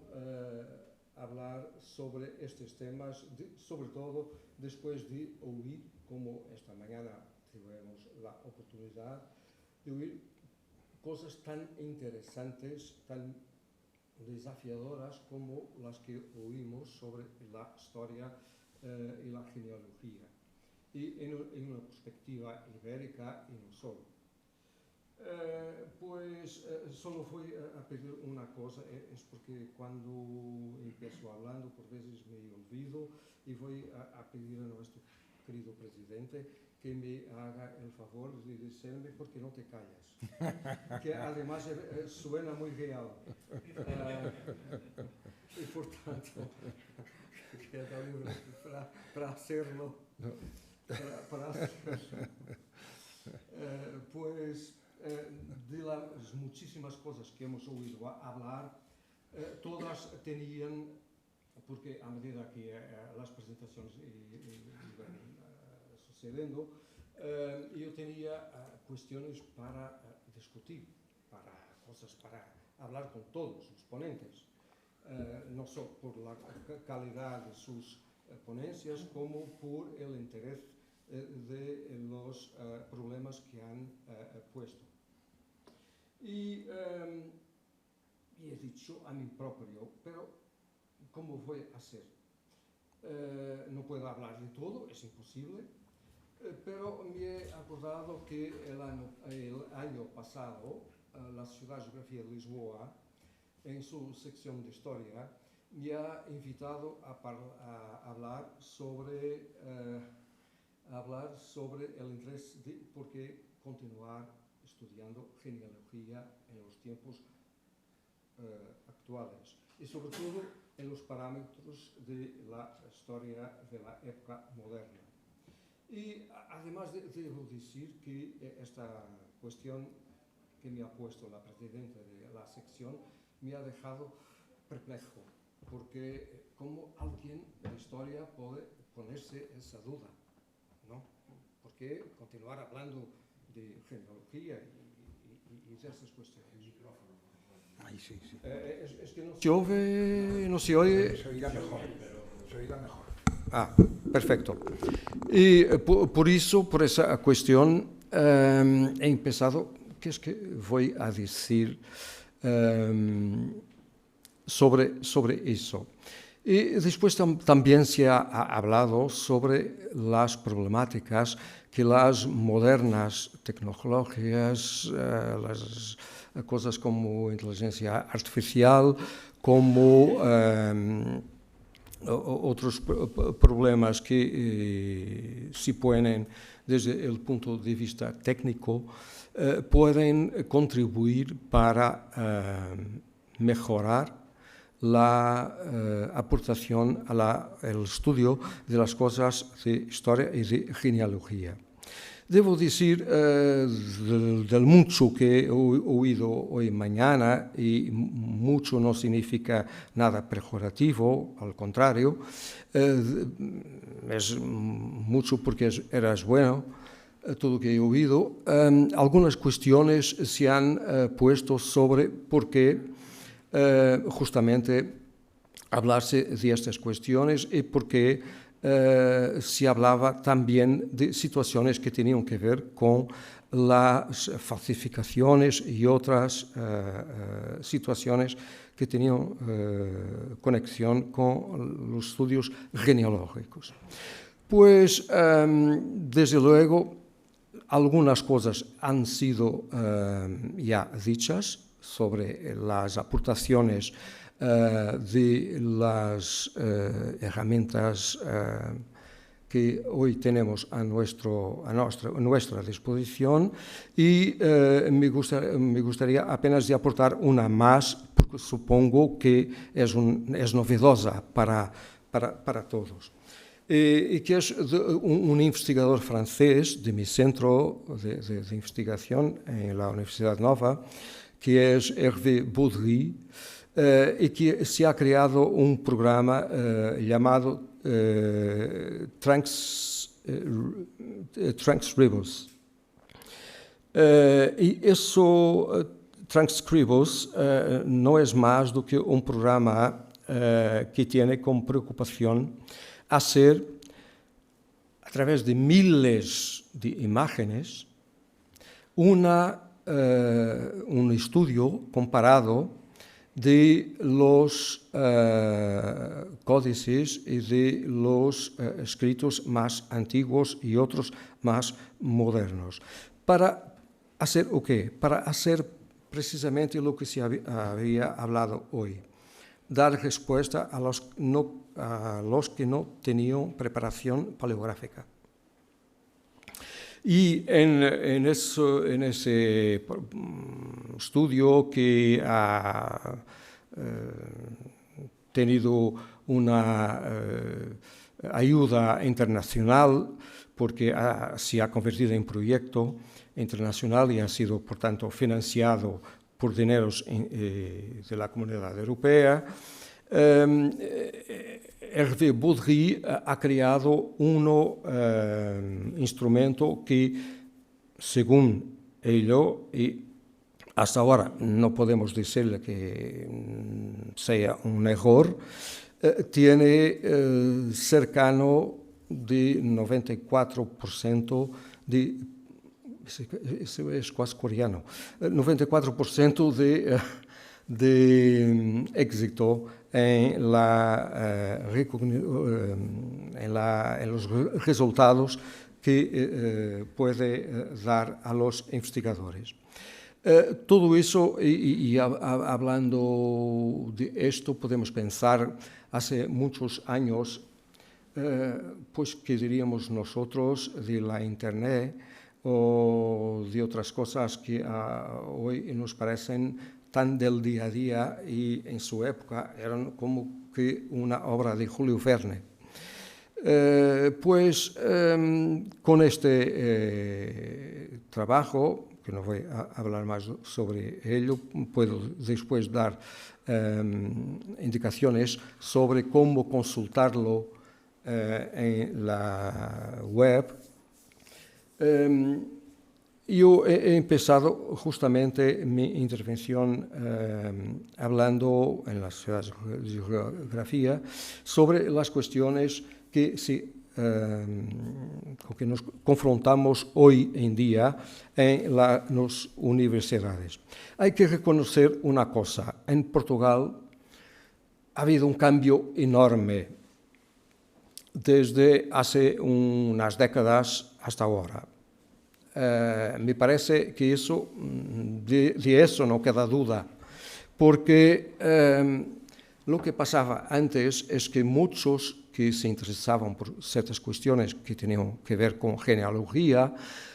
hablar sobre estos temas, sobre todo después de oír, como esta mañana tuvimos la oportunidad de oír cosas tan interesantes, tan desafiadoras como las que oímos sobre la historia y la genealogía, y en una perspectiva ibérica y no solo. Solo voy a pedir una cosa, es porque cuando empiezo hablando por veces me olvido y voy a pedir a nuestro querido presidente, que me haga el favor de decirme por qué no te callas. Que además suena muy real. Y por tanto, queda libre para hacerlo. Para hacerlo. Pues de las muchísimas cosas que hemos oído hablar, todas tenían, porque a medida que las presentaciones iban sucediendo, yo tenía cuestiones para discutir, para cosas para hablar con todos los ponentes, no solo por la calidad de sus ponencias, como por el interés de los problemas que han puesto. Y he dicho a mí propio, pero ¿cómo voy a hacer? No puedo hablar de todo, es imposible, pero me he acordado que el año pasado la Ciudad de Geografía de Lisboa, en su sección de historia, me ha invitado a hablar sobre el interés de por qué continuar estudiando genealogía en los tiempos actuales y sobre todo en los parámetros de la historia de la época moderna. Y además debo decir que esta cuestión que me ha puesto la presidenta de la sección me ha dejado perplejo, porque ¿cómo alguien de historia puede ponerse esa duda? ¿No? ¿Por qué continuar hablando de genealogía y de esas cuestiones? Ahí sí, sí. Es que no se oye. Se oirá mejor. Se oirá mejor. Ah, perfecto. Y por eso, por esa cuestión, he empezado, ¿qué es que voy a decir sobre eso? Y después también se ha hablado sobre las problemáticas que las modernas tecnologías, las cosas como inteligencia artificial, como otros problemas que se ponen desde el punto de vista técnico, pueden contribuir para mejorar la aportación al estudio de las cosas de historia y de genealogía. Debo decir del mucho que he oído hoy mañana, y mucho no significa nada pejorativo, al contrario, es mucho porque es bueno todo lo que he oído. Algunas cuestiones se han puesto sobre por qué justamente hablarse de estas cuestiones y por qué se hablaba también de situaciones que tenían que ver con las falsificaciones y otras situaciones que tenían conexión con los estudios genealógicos. Pues, desde luego, algunas cosas han sido ya dichas sobre las aportaciones de las herramientas que hoy tenemos a nuestra disposición, y me gustaría apenas de aportar una más, porque supongo que es novedosa para todos. Y que es un investigador francés de mi centro de investigación en la Universidad Nova, que es Hervé Baudry, y que se ha creado un programa llamado Transcribos. Y eso, Transcribos, no es más do que un programa que tiene como preocupación hacer, a través de miles de imágenes, un estudio comparado de los códices y de los escritos más antiguos y otros más modernos. ¿Para hacer o qué? Para hacer precisamente lo que se había hablado hoy. Dar respuesta a los que no tenían preparación paleográfica. Y en ese estudio que ha tenido una ayuda internacional, porque se ha convertido en proyecto internacional y ha sido, por tanto, financiado por dineros de la Comunidad Europea, Hervé Baudry ha creado un instrumento que, según ello, y hasta ahora no podemos decirle que sea un error, tiene cercano de 94% de, eso es casi coreano, 94% de éxito en los resultados que puede dar a los investigadores. Todo eso, y hablando de esto, podemos pensar hace muchos años, pues, ¿qué diríamos nosotros de la Internet o de otras cosas que hoy nos parecen tan del día a día y en su época eran como que una obra de Julio Verne? Con este trabajo, que no voy a hablar más sobre ello, puedo después dar indicaciones sobre cómo consultarlo en la web. Yo he empezado justamente mi intervención hablando en las ciudades de geografía sobre las cuestiones con que nos confrontamos hoy en día en las universidades. Hay que reconocer una cosa: en Portugal ha habido un cambio enorme desde hace unas décadas hasta ahora. Me parece que de eso no queda duda, porque lo que pasaba antes es que muchos que se interesaban por ciertas cuestiones que tenían que ver con genealogía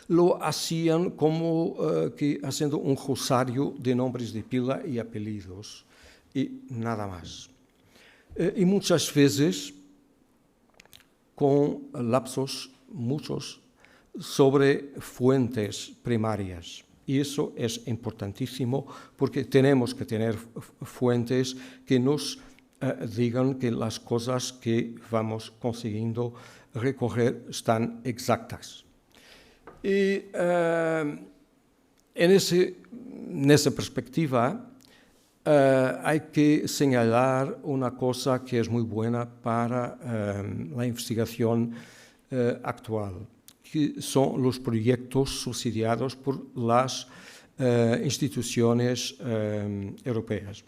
lo hacían como que haciendo un rosario de nombres de pila y apellidos y nada más. Y muchas veces con lapsos muchos sobre fuentes primarias. Y eso es importantísimo porque tenemos que tener fuentes que nos digan que las cosas que vamos consiguiendo recoger están exactas. Y en esa perspectiva hay que señalar una cosa que es muy buena para la investigación actual, que son los proyectos subsidiados por las instituciones europeas.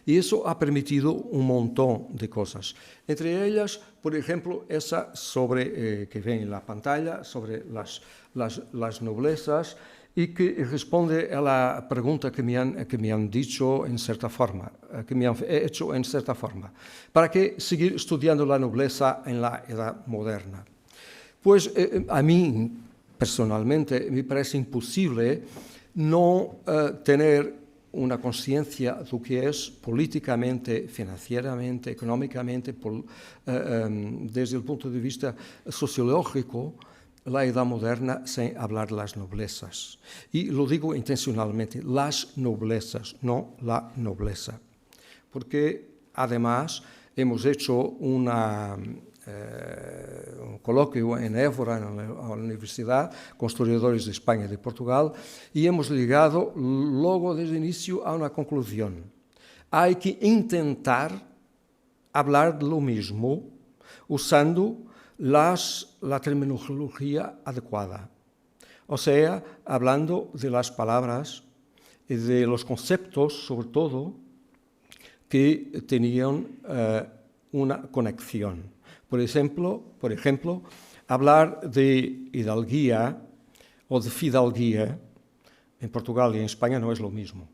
Y eso ha permitido un montón de cosas. Entre ellas, por ejemplo, esa que ven en la pantalla, sobre las noblezas, y que responde a la pregunta que me han dicho en cierta forma, que me han hecho en cierta forma. ¿Para qué seguir estudiando la nobleza en la Edad Moderna? Pues a mí, personalmente, me parece imposible no tener una conciencia de lo que es políticamente, financieramente, económicamente, desde el punto de vista sociológico, la Edad Moderna sin hablar de las noblezas. Y lo digo intencionalmente, las noblezas, no la nobleza. Porque además hemos hecho un coloquio en Évora, en la Universidad, con historiadores de España y de Portugal, y hemos llegado luego desde el inicio a una conclusión. Hay que intentar hablar de lo mismo usando la terminología adecuada. O sea, hablando de las palabras y de los conceptos, sobre todo, que tenían una conexión. Por ejemplo, hablar de hidalguía o de fidalguía en Portugal y en España no es lo mismo,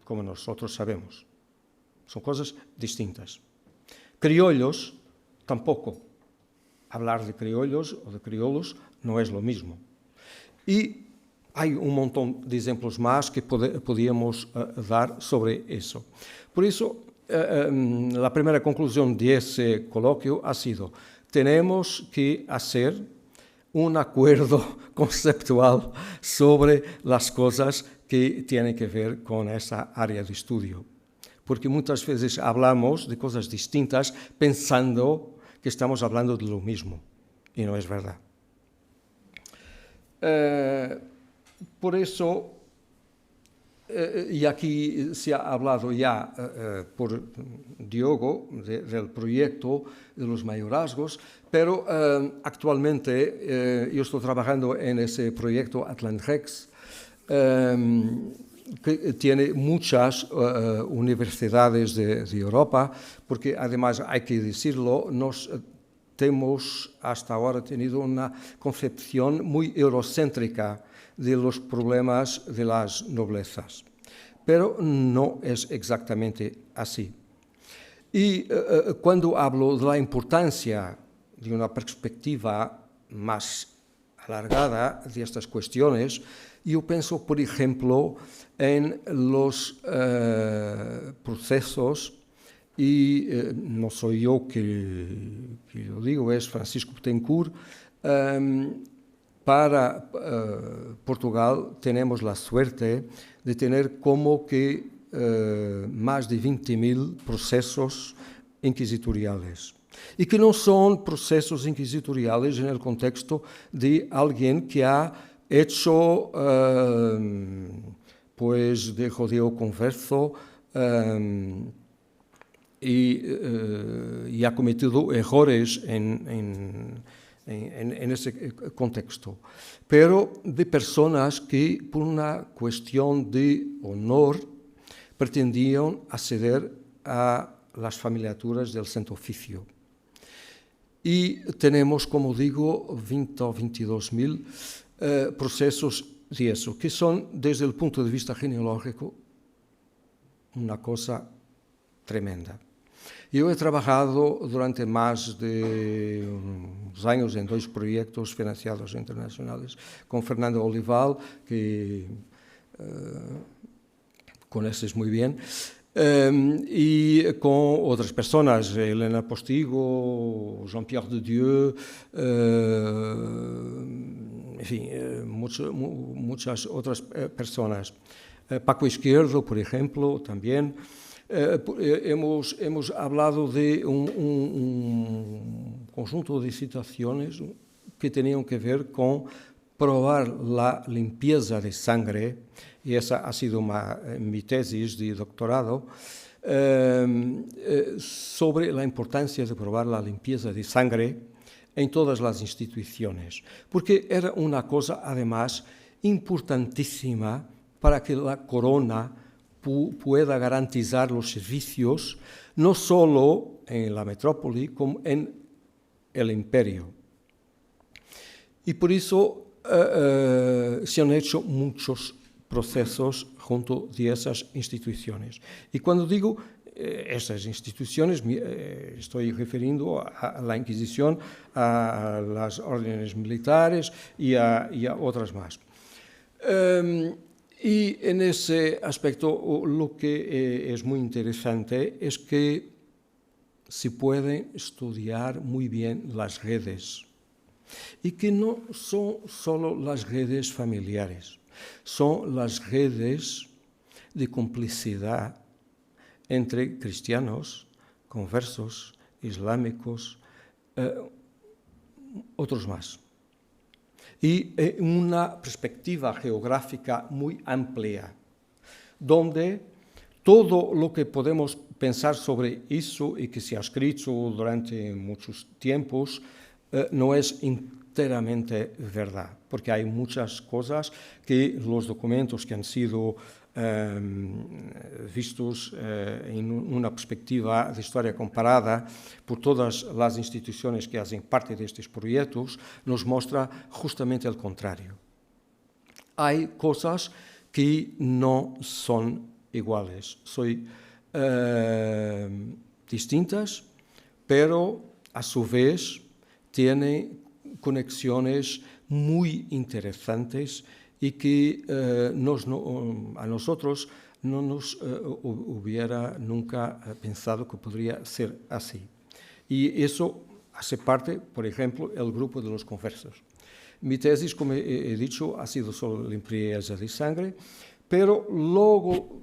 como nosotros sabemos. Son cosas distintas. Criollos, tampoco. hablar de criollos o de criollos no es lo mismo. Y hay un montón de ejemplos más que podíamos dar sobre eso. Por eso, la primera conclusión de ese coloquio ha sido: tenemos que hacer un acuerdo conceptual sobre las cosas que tienen que ver con esa área de estudio. Porque muchas veces hablamos de cosas distintas pensando que estamos hablando de lo mismo, y no es verdad. Por eso, y aquí se ha hablado ya por Diogo del proyecto de los mayorazgos, pero actualmente yo estoy trabajando en ese proyecto Atlantrex, que tiene muchas universidades de Europa, porque además hay que decirlo, hemos hasta ahora tenido una concepción muy eurocéntrica de los problemas de las noblezas, pero no es exactamente así. Y cuando hablo de la importancia de una perspectiva más alargada de estas cuestiones, yo pienso, por ejemplo, en los procesos, y no soy yo que lo digo, es Francisco Betancourt. Para Portugal tenemos la suerte de tener como que más de 20.000 procesos inquisitoriales. Y que no son procesos inquisitoriales en el contexto de alguien que ha hecho, pues, de judío converso y ha cometido errores en ese contexto, pero de personas que, por una cuestión de honor, pretendían acceder a las familiaturas del Santo Oficio. Y tenemos, como digo, 20 o 22.000 procesos de eso, que son, desde el punto de vista genealógico, una cosa tremenda. Yo he trabajado durante más de unos años en 2 proyectos financiados internacionales con Fernando Olival, que conoces muy bien, y con otras personas, Elena Postigo, Jean-Pierre de Dieu, en fin, muchas otras personas. Paco Izquierdo, por ejemplo, también. Hemos hablado de un conjunto de situaciones que tenían que ver con probar la limpieza de sangre, y esa ha sido mi tesis de doctorado, sobre la importancia de probar la limpieza de sangre en todas las instituciones, porque era una cosa, además, importantísima para que la corona pueda garantizar los servicios no solo en la metrópoli, como en el imperio. Y por eso se han hecho muchos procesos junto de esas instituciones. Y cuando digo esas instituciones, estoy refiriendo a la Inquisición, a las órdenes militares y a otras más. Y en ese aspecto lo que es muy interesante es que se pueden estudiar muy bien las redes, y que no son solo las redes familiares, son las redes de complicidad entre cristianos, conversos, islámicos, otros más. Y una perspectiva geográfica muy amplia, donde todo lo que podemos pensar sobre eso y que se ha escrito durante muchos tiempos no es enteramente verdad, porque hay muchas cosas que los documentos que han sido vistos en una perspectiva de historia comparada por todas las instituciones que hacen parte de estos proyectos, nos muestra justamente el contrario. Hay cosas que no son iguales, son distintas, pero a su vez tienen conexiones muy interesantes y que a nosotros no nos hubiera nunca pensado que podría ser así. Y eso hace parte, por ejemplo, el grupo de los conversos. Mi tesis, como he dicho, ha sido sobre limpieza de sangre, pero luego,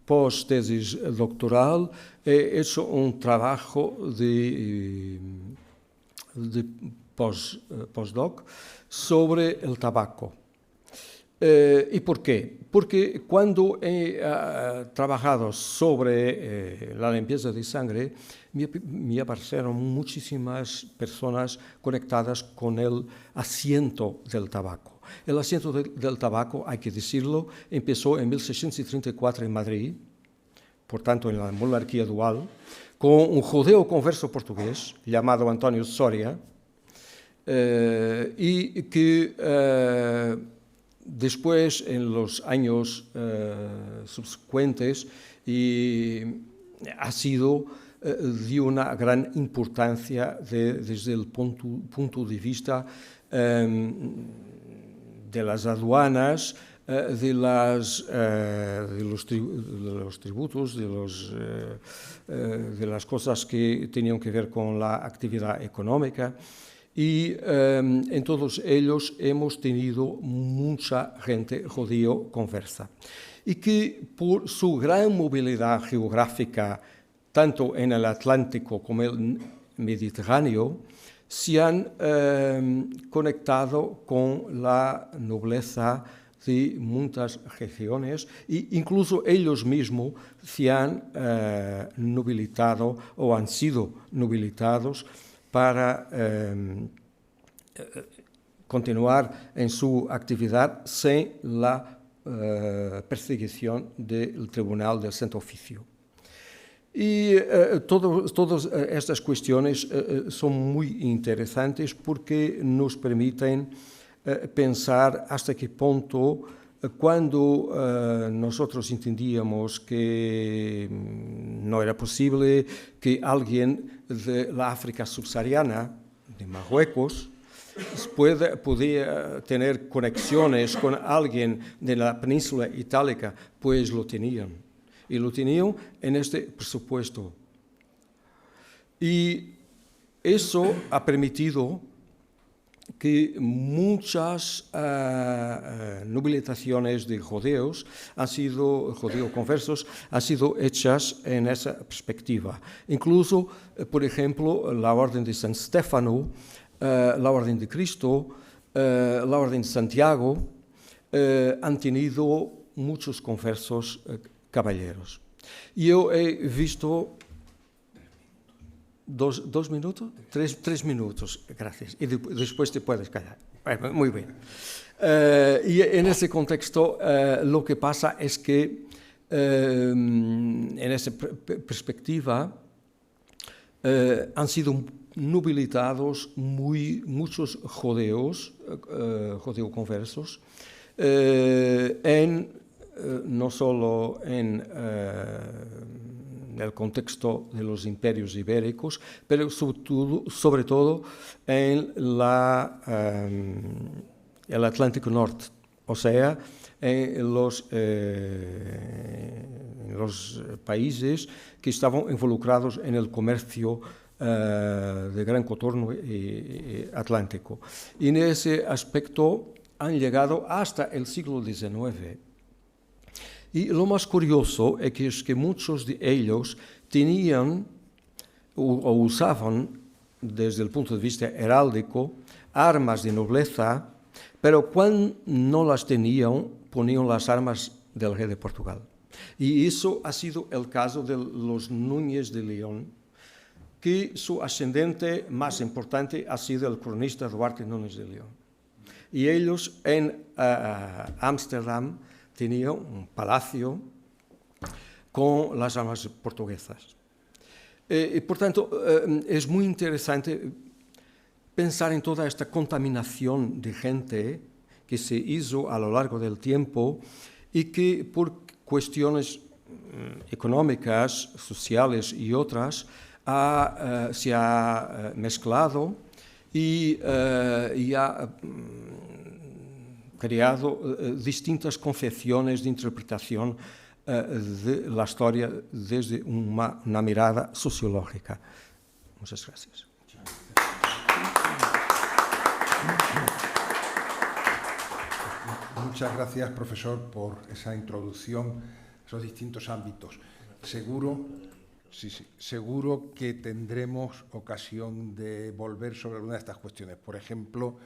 post-tesis doctoral, he hecho un trabajo de postdoc sobre el tabaco. ¿Y por qué? Porque cuando he trabajado sobre la limpieza de sangre, me aparecieron muchísimas personas conectadas con el asiento del tabaco. El asiento del tabaco, hay que decirlo, empezó en 1634 en Madrid, por tanto en la monarquía dual, con un judeo converso portugués llamado António Soria, y que después, en los años subsecuentes, ha sido de una gran importancia desde el punto de vista de las aduanas, de los tributos, de las cosas que tenían que ver con la actividad económica. Y en todos ellos hemos tenido mucha gente judío conversa. Y que por su gran movilidad geográfica, tanto en el Atlántico como el Mediterráneo, se han conectado con la nobleza de muchas regiones e incluso ellos mismos se han nobilitado o han sido nobilitados para continuar en su actividad sin la perseguición del Tribunal del Santo Oficio. Y todas estas cuestiones son muy interesantes porque nos permiten pensar hasta qué punto, cuando nosotros entendíamos que no era posible que alguien de la África subsahariana, de Marruecos, podía tener conexiones con alguien de la península itálica, pues lo tenían. Y lo tenían en este presupuesto. Y eso ha permitido que muchas nobilitaciones de judíos conversos han sido hechas en esa perspectiva. Incluso, por ejemplo, la Orden de San Stefano, la Orden de Cristo, la Orden de Santiago, han tenido muchos conversos caballeros. Yo he visto... ¿Dos minutos? Tres minutos, gracias. Y después te puedes callar. Muy bien. Y en ese contexto lo que pasa es que en esa perspectiva han sido nobilitados muchos judíos conversos, no solo en el contexto de los imperios ibéricos, pero sobre todo en el Atlántico Norte, o sea, en los países que estaban involucrados en el comercio de gran contorno atlántico. Y en ese aspecto han llegado hasta el siglo XIX. Y lo más curioso es que muchos de ellos tenían o usaban, desde el punto de vista heráldico, armas de nobleza, pero cuando no las tenían, ponían las armas del rey de Portugal. Y eso ha sido el caso de los Núñez de León, que su ascendente más importante ha sido el cronista Duarte Núñez de León. Y ellos en Ámsterdam tenían un palacio con las armas portuguesas. Y por tanto, es muy interesante pensar en toda esta contaminación de gente que se hizo a lo largo del tiempo y que por cuestiones económicas, sociales y otras se ha mezclado y ha creado distintas concepciones de interpretación de la historia desde una mirada sociológica. Muchas gracias. Muchas gracias, profesor, por esa introducción a esos distintos ámbitos. Seguro que tendremos ocasión de volver sobre alguna de estas cuestiones. Por ejemplo,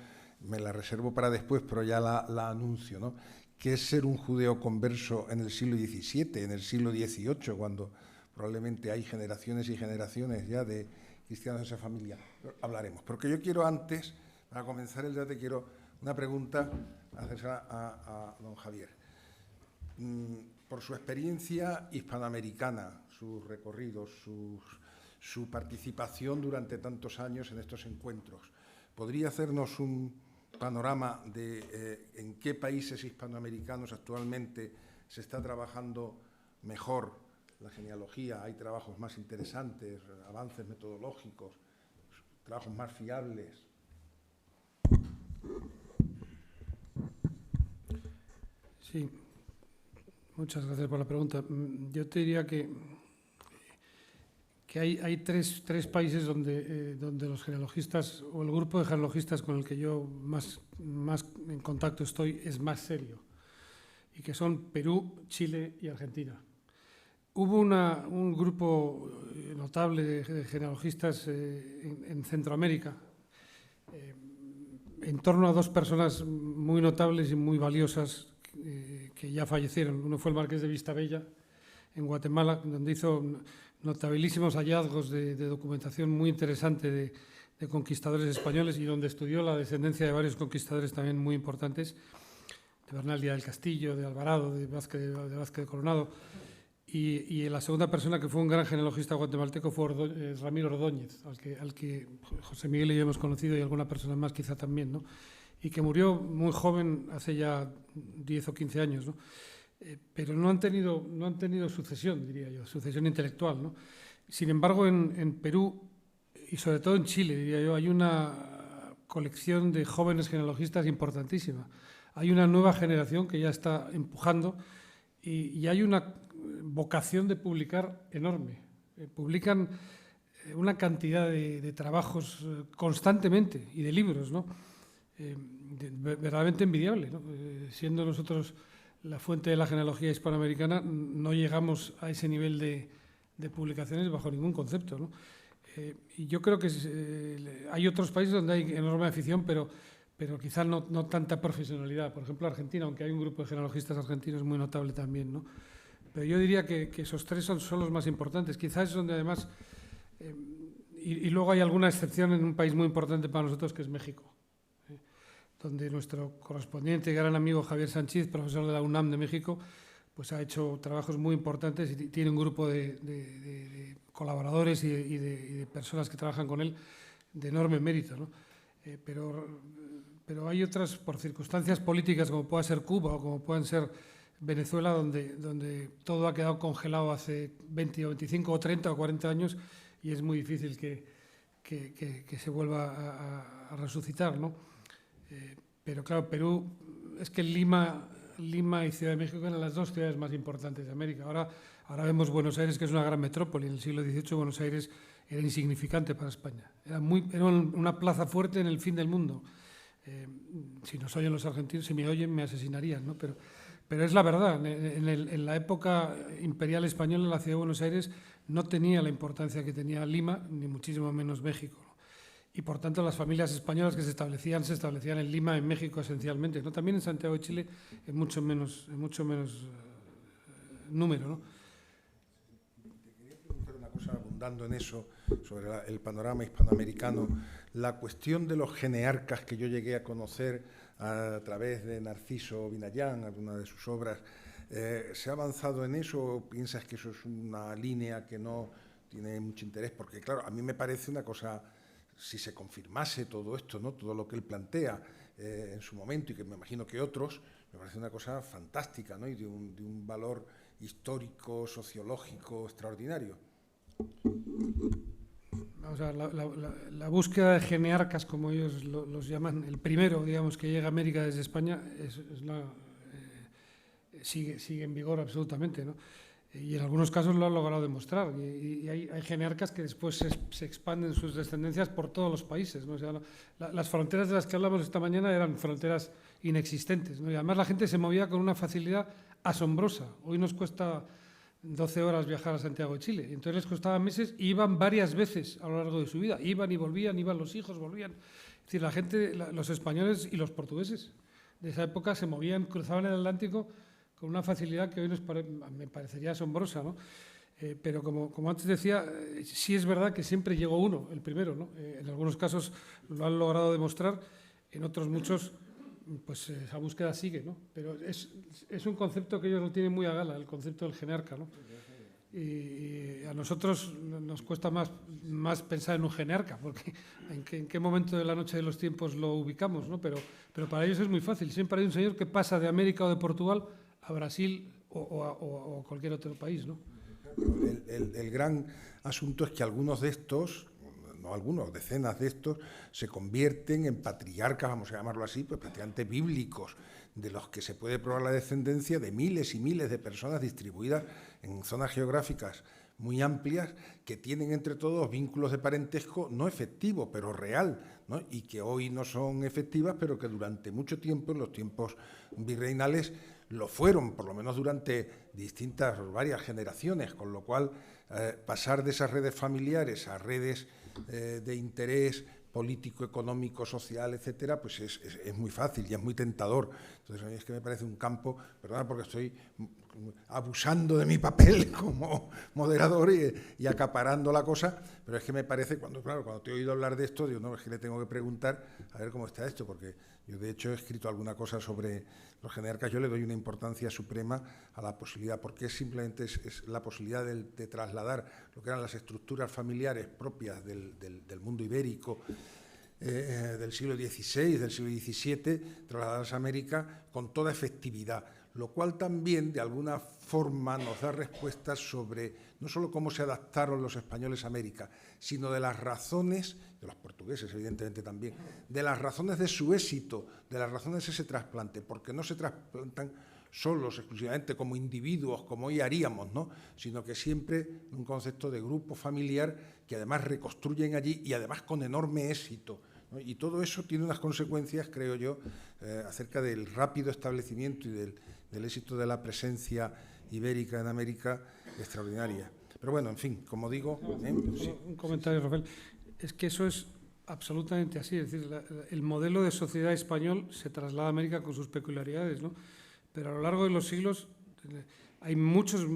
me la reservo para después, pero ya la anuncio, ¿no? ¿Qué es ser un judeo converso en el siglo XVII, en el siglo XVIII, cuando probablemente hay generaciones y generaciones ya de cristianos de esa familia? Hablaremos. Porque yo quiero antes, para comenzar el debate, quiero una pregunta hacerse a don Javier. Por su experiencia hispanoamericana, sus recorridos, su participación durante tantos años en estos encuentros, ¿podría hacernos un panorama de en qué países hispanoamericanos actualmente se está trabajando mejor la genealogía? ¿Hay trabajos más interesantes, avances metodológicos, trabajos más fiables? Sí, muchas gracias por la pregunta. Yo te diría que hay tres países donde los genealogistas, o el grupo de genealogistas con el que yo más en contacto estoy, es más serio, y que son Perú, Chile y Argentina. Hubo un grupo notable de genealogistas en Centroamérica, en torno a dos personas muy notables y muy valiosas que ya fallecieron. Uno fue el Marqués de Vistabella, en Guatemala, donde hizo notabilísimos hallazgos de documentación muy interesante de conquistadores españoles, y donde estudió la descendencia de varios conquistadores también muy importantes, de Bernal Díaz del Castillo, de Alvarado, de Vázquez de Coronado. Y la segunda persona que fue un gran genealogista guatemalteco fue Ramiro Ordóñez, al que José Miguel y yo hemos conocido, y alguna persona más quizá también, ¿no? Y que murió muy joven, hace ya 10 o 15 años, ¿no? Pero no han tenido sucesión, diría yo, sucesión intelectual, ¿no? Sin embargo, en Perú y sobre todo en Chile, diría yo, hay una colección de jóvenes genealogistas importantísima. Hay una nueva generación que ya está empujando, y hay una vocación de publicar enorme. Publican una cantidad de trabajos constantemente, y de libros, ¿no? Verdaderamente envidiable, ¿no? Siendo nosotros la fuente de la genealogía hispanoamericana, no llegamos a ese nivel de publicaciones bajo ningún concepto, ¿no? Y yo creo que hay otros países donde hay enorme afición, pero quizás no tanta profesionalidad. Por ejemplo, Argentina, aunque hay un grupo de genealogistas argentinos muy notable también, ¿no? Pero yo diría que esos tres son los más importantes. Quizás es donde además, y luego hay alguna excepción en un país muy importante para nosotros, que es México, donde nuestro correspondiente y gran amigo Javier Sánchez, profesor de la UNAM de México, pues ha hecho trabajos muy importantes y tiene un grupo de colaboradores y de personas que trabajan con él de enorme mérito, ¿no? Pero hay otras, por circunstancias políticas, como pueda ser Cuba o como puedan ser Venezuela, donde todo ha quedado congelado hace 20 o 25 o 30 o 40 años, y es muy difícil que se vuelva a resucitar, ¿no? Pero claro, Perú, es que Lima y Ciudad de México eran las dos ciudades más importantes de América. Ahora vemos Buenos Aires, que es una gran metrópoli. En el siglo XVIII Buenos Aires era insignificante para España. Era una plaza fuerte en el fin del mundo. Si nos oyen los argentinos, si me oyen me asesinarían, ¿no? Pero es la verdad. En la época imperial española, la ciudad de Buenos Aires no tenía la importancia que tenía Lima, ni muchísimo menos México, ¿no? Y por tanto las familias españolas que se establecían en Lima, en México esencialmente, ¿no? También en Santiago de Chile en mucho menos número, ¿no? Te quería preguntar una cosa, abundando en eso, sobre el panorama hispanoamericano. La cuestión de los genearcas, que yo llegué a conocer a través de Narciso Vinayán, alguna de sus obras, ¿se ha avanzado en eso o piensas que eso es una línea que no tiene mucho interés? Porque claro, a mí me parece una cosa, si se confirmase todo esto, ¿no? Todo lo que él plantea en su momento, y que me imagino que otros, me parece una cosa fantástica, ¿no? Y de un valor histórico, sociológico extraordinario. o sea, la búsqueda de genearcas, como ellos los llaman, el primero, digamos, que llega a América desde España, sigue en vigor absolutamente, ¿no? Y en algunos casos lo han logrado demostrar. Y hay genearcas que después se expanden sus descendencias por todos los países, ¿no? O sea, las fronteras de las que hablamos esta mañana eran fronteras inexistentes, ¿no? Y además la gente se movía con una facilidad asombrosa. Hoy nos cuesta 12 horas viajar a Santiago de Chile. Entonces les costaba meses y iban varias veces a lo largo de su vida. Iban y volvían, iban los hijos, volvían. Es decir, la gente, los españoles y los portugueses de esa época se movían, cruzaban el Atlántico con una facilidad que hoy me parecería asombrosa, ¿no? Pero como antes decía, sí es verdad que siempre llegó uno, el primero, ¿no? En algunos casos lo han logrado demostrar, en otros muchos pues esa búsqueda sigue, ¿no? Pero es un concepto que ellos lo tienen muy a gala, el concepto del genearca, ¿no? Y a nosotros nos cuesta más pensar en un genearca, porque en qué momento de la noche de los tiempos lo ubicamos, ¿no? Pero para ellos es muy fácil. Siempre hay un señor que pasa de América o de Portugal a Brasil o cualquier otro país, ¿no? El gran asunto es que algunos de estos, no algunos, decenas de estos, se convierten en patriarcas, vamos a llamarlo así, pues prácticamente bíblicos, de los que se puede probar la descendencia de miles y miles de personas distribuidas en zonas geográficas muy amplias, que tienen entre todos vínculos de parentesco no efectivo, pero real, ¿no? Y que hoy no son efectivas, pero que durante mucho tiempo, en los tiempos virreinales, lo fueron, por lo menos durante varias generaciones, con lo cual pasar de esas redes familiares a redes de interés político, económico, social, etcétera, pues es muy fácil y es muy tentador. Entonces a mí es que me parece un campo, perdona porque estoy abusando de mi papel como moderador y acaparando la cosa, pero es que me parece, cuando te he oído hablar de esto, digo, no, es que le tengo que preguntar a ver cómo está esto, porque yo de hecho he escrito alguna cosa sobre los genearcas. Yo le doy una importancia suprema a la posibilidad, porque simplemente es la posibilidad de trasladar lo que eran las estructuras familiares propias del mundo ibérico, del siglo XVI, del siglo XVII, trasladadas a América con toda efectividad, lo cual también de alguna forma nos da respuestas sobre no solo cómo se adaptaron los españoles a América, sino de las razones, de los portugueses evidentemente también, de las razones de su éxito, de las razones de ese trasplante, porque no se trasplantan solos, exclusivamente como individuos, como hoy haríamos, ¿no? Sino que siempre un concepto de grupo familiar que además reconstruyen allí y además con enorme éxito, ¿no? Y todo eso tiene unas consecuencias, creo yo, acerca del rápido establecimiento y del éxito de la presencia ibérica en América extraordinaria. Pero bueno, en fin, como digo... Sí. Un comentario, Rafael. Es que eso es absolutamente así. Es decir, el modelo de sociedad español se traslada a América con sus peculiaridades, ¿no? Pero a lo largo de los siglos hay muchos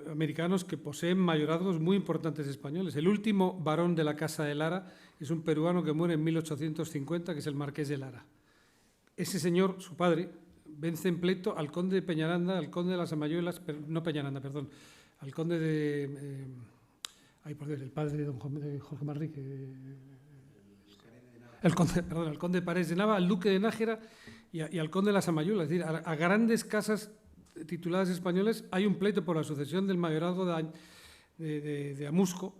americanos que poseen mayorazgos muy importantes españoles. El último varón de la Casa de Lara es un peruano que muere en 1850, que es el Marqués de Lara. Ese señor, su padre, vence en pleito al conde de Peñaranda, al conde de las Amayuelas, no Peñaranda, perdón, al conde de... el padre de don Jorge Manrique... al conde de Paredes de Nava, al duque de Nájera y al conde de las Amayuelas. Es decir, a grandes casas tituladas españoles hay un pleito por la sucesión del mayorazgo de Amusco,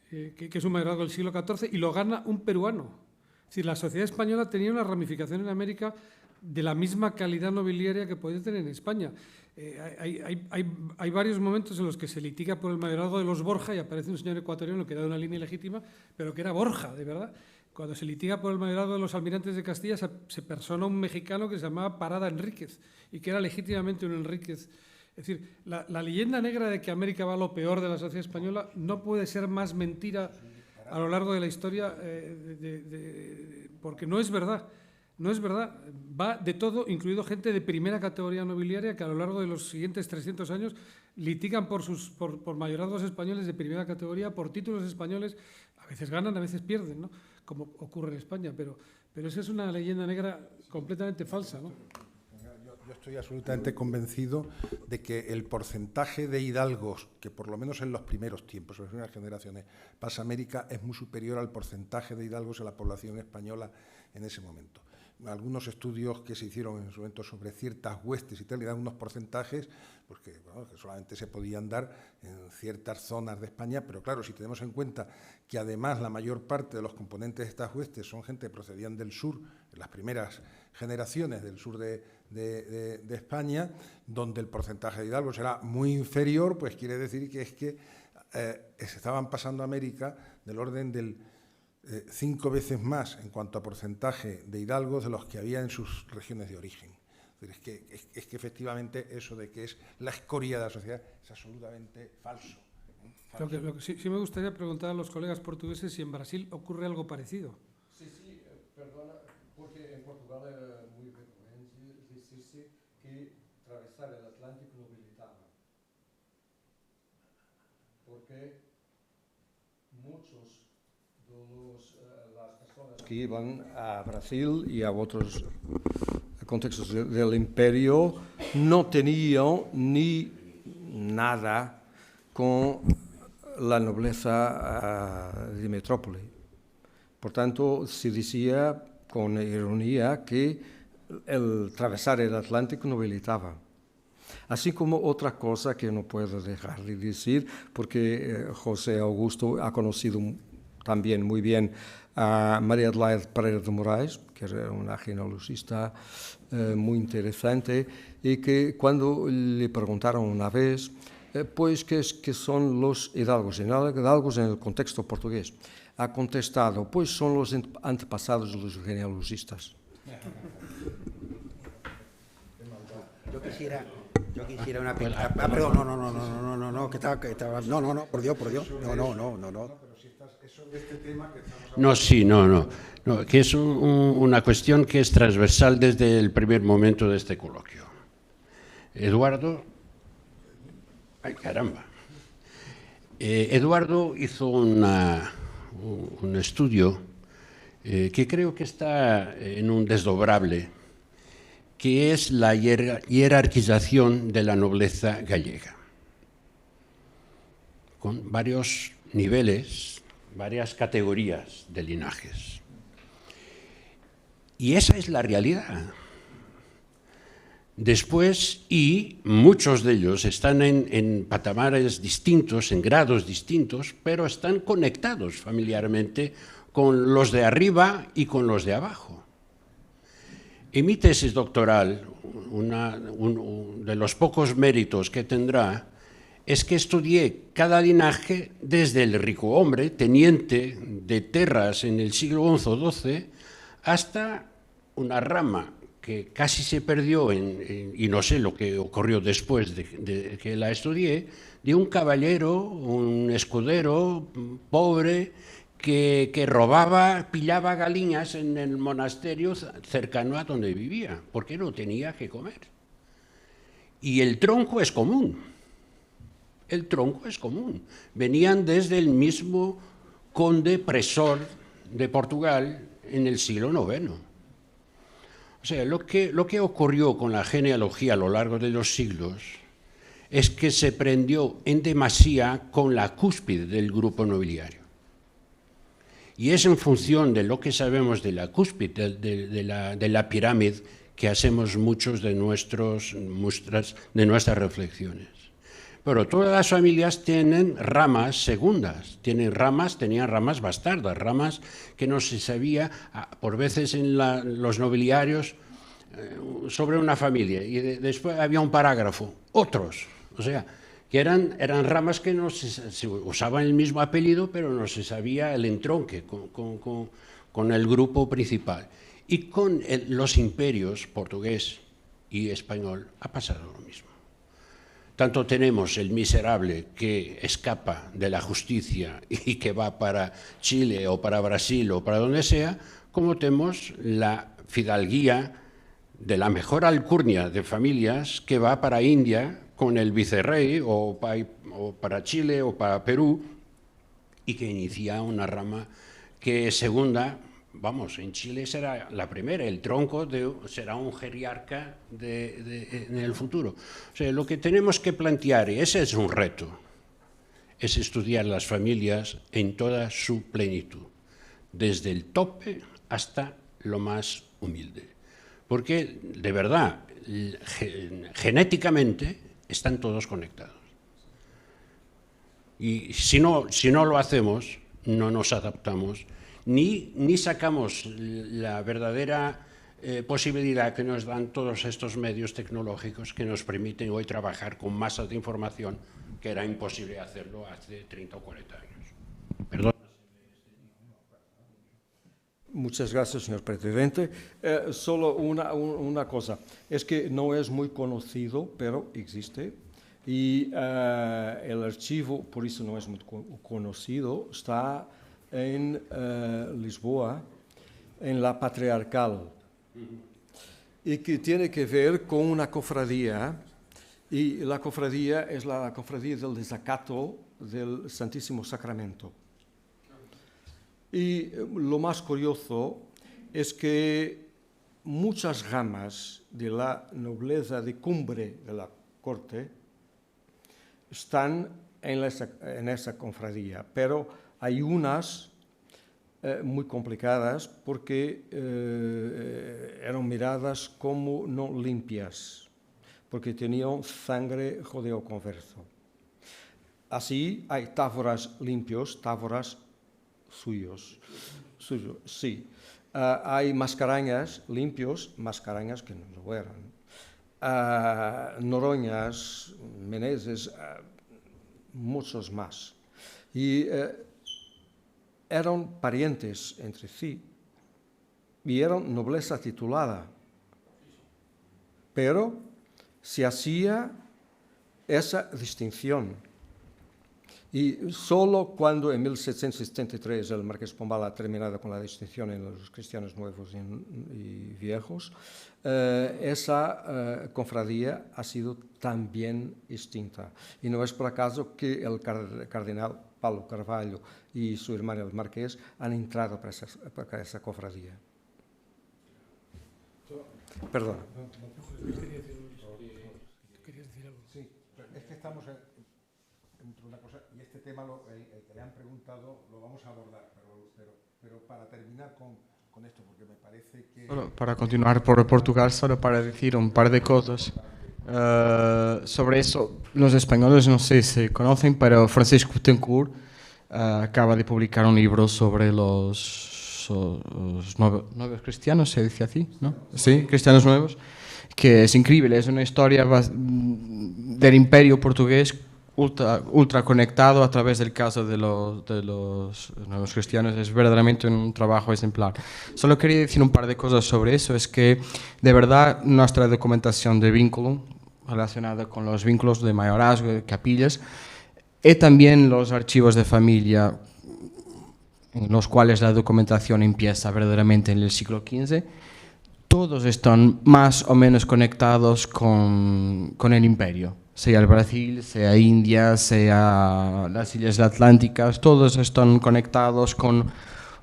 que es un mayorazgo del siglo XIV, y lo gana un peruano. Es decir, la sociedad española tenía una ramificación en América de la misma calidad nobiliaria que podía tener en España. Hay varios momentos en los que se litiga por el mayorazgo de los Borja y aparece un señor ecuatoriano que era de una línea legítima, pero que era Borja, de verdad. Cuando se litiga por el mayorazgo de los almirantes de Castilla, se persona un mexicano que se llamaba Parada Enríquez y que era legítimamente un Enríquez. Es decir, la leyenda negra de que América va a lo peor de la sociedad española no puede ser más mentira a lo largo de la historia, porque no es verdad. No es verdad, va de todo, incluido gente de primera categoría nobiliaria que a lo largo de los siguientes 300 años litigan por mayorazgos españoles de primera categoría, por títulos españoles, a veces ganan, a veces pierden, ¿no? Como ocurre en España, pero esa es una leyenda negra completamente falsa, ¿no? Yo estoy absolutamente convencido de que el porcentaje de hidalgos, que por lo menos en los primeros tiempos, en las primeras generaciones, pasa a América, es muy superior al porcentaje de hidalgos en la población española en ese momento. algunos estudios que se hicieron en su momento sobre ciertas huestes y tal, y dan unos porcentajes pues que solamente se podían dar en ciertas zonas de España, pero claro, si tenemos en cuenta que además la mayor parte de los componentes de estas huestes son gente que procedían del sur, en las primeras generaciones del sur de España, donde el porcentaje de hidalgos era muy inferior, pues quiere decir que es que se estaban pasando a América del orden del 5 veces más en cuanto a porcentaje de hidalgos de los que había en sus regiones de origen. Es que efectivamente eso de que es la escoria de la sociedad es absolutamente falso. Lo que sí me gustaría preguntar a los colegas portugueses si en Brasil ocurre algo parecido. Sí, perdona, porque en Portugal era muy frecuente decirse que atravesar el Atlántico no habilitaba. Porque muchos las personas que iban a Brasil y a otros contextos del imperio no tenían ni nada con la nobleza de metrópoli. Por tanto, se decía con ironía que el atravesar el Atlántico nobilitaba. Así como otra cosa que no puedo dejar de decir, porque José Augusto ha conocido también muy bien a María Adelaide Pereira de Moraes, que era una genealogista muy interesante, y que cuando le preguntaron una vez, pues, ¿qué son los hidalgos? Hidalgos en el contexto portugués. Ha contestado, pues son los antepasados de los genealogistas. Yo quisiera una perdón, no, que estaba, no, por Dios, no. No, sí, no, que es una cuestión que es transversal desde el primer momento de este coloquio. Eduardo, ay caramba, Eduardo hizo un estudio que creo que está en un desdobrable, que es la jerarquización de la nobleza gallega, con varios niveles, varias categorías de linajes. Y esa es la realidad. Después, y muchos de ellos están en patamares distintos, en grados distintos, pero están conectados familiarmente con los de arriba y con los de abajo. En mi tesis doctoral, de los pocos méritos que tendrá, es que estudié cada linaje desde el rico hombre, teniente de terras en el siglo XI o XII, hasta una rama que casi se perdió, y no sé lo que ocurrió después de que la estudié, de un caballero, un escudero pobre, que robaba, pillaba galinas en el monasterio cercano a donde vivía, porque no tenía que comer. Y el tronco es común. El tronco es común. Venían desde el mismo conde presor de Portugal en el siglo IX. O sea, lo que ocurrió con la genealogía a lo largo de los siglos es que se prendió en demasía con la cúspide del grupo nobiliario. Y es en función de lo que sabemos de la cúspide, de la pirámide, que hacemos muchos de nuestras reflexiones. Pero todas las familias tienen ramas segundas, tenían ramas bastardas, ramas que no se sabía, por veces en los nobiliarios, sobre una familia, y después había un parágrafo, otros, o sea, que eran ramas que no se usaban el mismo apellido, pero no se sabía el entronque con el grupo principal. Y con los imperios portugués y español ha pasado lo mismo. Tanto tenemos el miserable que escapa de la justicia y que va para Chile o para Brasil o para donde sea, como tenemos la fidalguía de la mejor alcurnia de familias que va para India con el vicerrey o para Chile o para Perú, y que inicia una rama que segunda, vamos, en Chile será la primera, el tronco será un geriarca en el futuro. O sea, lo que tenemos que plantear, y ese es un reto, es estudiar las familias en toda su plenitud, desde el tope hasta lo más humilde. Porque, de verdad, genéticamente están todos conectados. Y si no lo hacemos, no nos adaptamos, ni sacamos la verdadera posibilidad que nos dan todos estos medios tecnológicos que nos permiten hoy trabajar con masas de información que era imposible hacerlo hace 30 o 40 años. Perdón. Muchas gracias, señor presidente. Solo una cosa, es que no es muy conocido, pero existe, y el archivo, por eso no es muy conocido, está en Lisboa, en la Patriarcal, y que tiene que ver con una cofradía, y la cofradía es la cofradía del desacato del Santísimo Sacramento. Y lo más curioso es que muchas ramas de la nobleza de cumbre de la corte están en esa cofradía, pero hay unas muy complicadas porque eran miradas como no limpias, porque tenían sangre judeo-converso. Así hay távoras limpios, távoras suyos, sí. Hay mascareñas limpios, mascareñas que no lo eran. Noroñas, Meneses, muchos más. Y eran parientes entre sí y eran nobleza titulada. Pero se hacía esa distinción. Y solo cuando en 1773 el Marqués de Pombal ha terminado con la distinción en los cristianos nuevos y viejos, esa cofradía ha sido también extinta. Y no es por acaso que el cardenal Paulo Carvalho y su hermano el Marqués han entrado para esa cofradía. Perdón. Sí, es que estamos entre una cosa, y este tema que le han preguntado lo vamos a abordar, pero para terminar con esto, porque me parece que... Solo para continuar por Portugal, solo para decir un par de cosas sobre eso. Los españoles no sé si conocen, pero Francisco Betancourt acaba de publicar un libro sobre los nuevos cristianos, se dice así, ¿no? Sí, cristianos nuevos, que es increíble, es una historia del imperio portugués ultra conectado a través del caso de los nuevos cristianos. Es verdaderamente un trabajo ejemplar. Solo quería decir un par de cosas sobre eso. Es que, de verdad, nuestra documentación de vínculo relacionada con los vínculos de mayorazgo, de capillas, y también los archivos de familia, en los cuales la documentación empieza verdaderamente en el siglo XV, todos están más o menos conectados con el imperio. Sea el Brasil, sea India, sea las Islas Atlánticas, todos están conectados con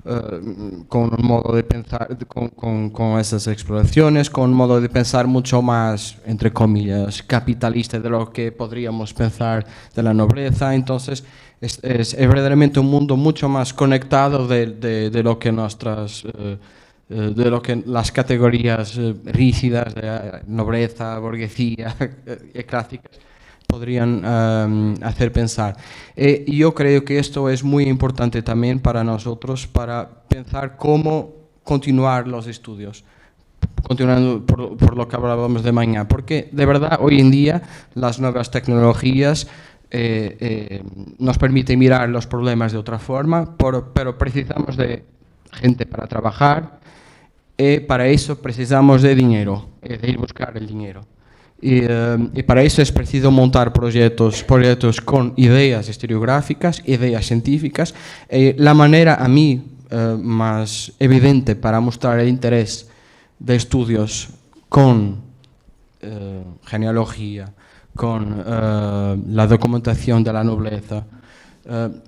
un modo de pensar, con esas exploraciones, con un modo de pensar mucho más, entre comillas, capitalista de lo que podríamos pensar de la nobleza. Entonces, es verdaderamente un mundo mucho más conectado de lo que de lo que las categorías rígidas de nobleza, burguesía clásicas podrían hacer pensar. Yo creo que esto es muy importante también para nosotros, para pensar cómo continuar los estudios, continuando por lo que hablábamos de mañana, porque de verdad hoy en día las nuevas tecnologías nos permiten mirar los problemas de otra forma, pero precisamos de gente para trabajar, y para eso precisamos de dinero, de ir a buscar el dinero. Y para eso es preciso montar proyectos con ideas historiográficas, ideas científicas. La manera a mí más evidente para mostrar el interés de estudios con genealogía, con la documentación de la nobleza,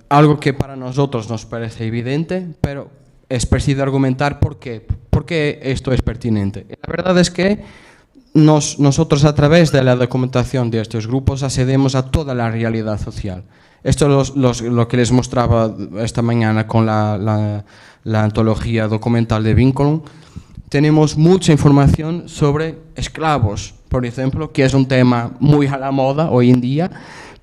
algo que para nosotros nos parece evidente, pero es preciso argumentar por qué esto es pertinente. La verdad es que nosotros a través de la documentación de estos grupos accedemos a toda la realidad social. Esto es lo que les mostraba esta mañana con la antología documental de Vinculum. tenemos mucha información sobre esclavos, por ejemplo, que es un tema muy a la moda hoy en día,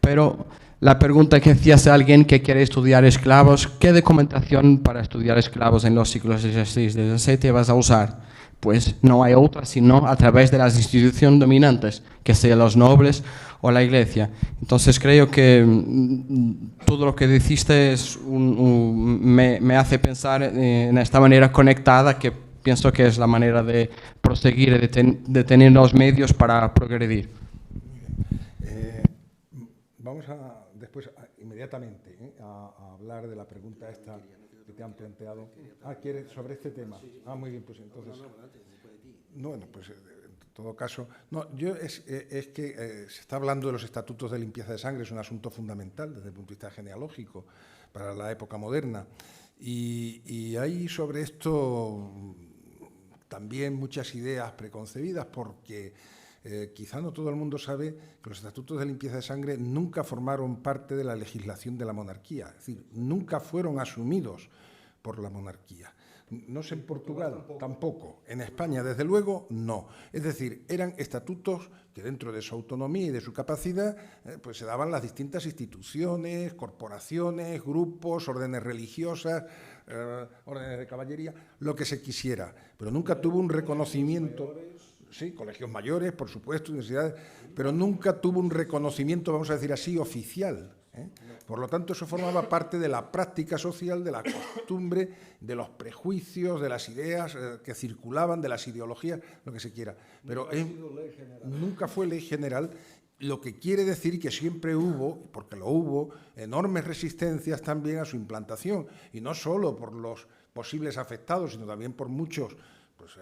pero la pregunta que hacías a alguien que quiere estudiar esclavos, ¿qué documentación para estudiar esclavos en los siglos XVI y XVII vas a usar? Pues no hay otra sino a través de las instituciones dominantes, que sean los nobles o la iglesia. Entonces creo que todo lo que dijiste me hace pensar en esta manera conectada, que pienso que es la manera de proseguir y de tener los medios para progredir. Vamos a después inmediatamente a hablar de la pregunta esta que te han planteado. ¿Quieres sobre este tema? Muy bien, pues entonces. Bueno, pues en todo caso, es que se está hablando de los estatutos de limpieza de sangre, es un asunto fundamental desde el punto de vista genealógico para la época moderna. Y hay sobre esto también muchas ideas preconcebidas, porque quizá no todo el mundo sabe que los estatutos de limpieza de sangre nunca formaron parte de la legislación de la monarquía, es decir, nunca fueron asumidos por la monarquía. No sé en Portugal tampoco, en España desde luego no. Es decir, eran estatutos que dentro de su autonomía y de su capacidad pues se daban las distintas instituciones, corporaciones, grupos, órdenes religiosas, órdenes de caballería, lo que se quisiera, pero nunca tuvo un reconocimiento. Sí, colegios mayores, por supuesto, universidades, pero nunca tuvo un reconocimiento, vamos a decir así, oficial. Por lo tanto, eso formaba parte de la práctica social, de la costumbre, de los prejuicios, de las ideas que circulaban, de las ideologías, lo que se quiera. Pero nunca fue ley general, lo que quiere decir que siempre hubo, porque lo hubo, enormes resistencias también a su implantación, y no solo por los posibles afectados, sino también por muchos, pues,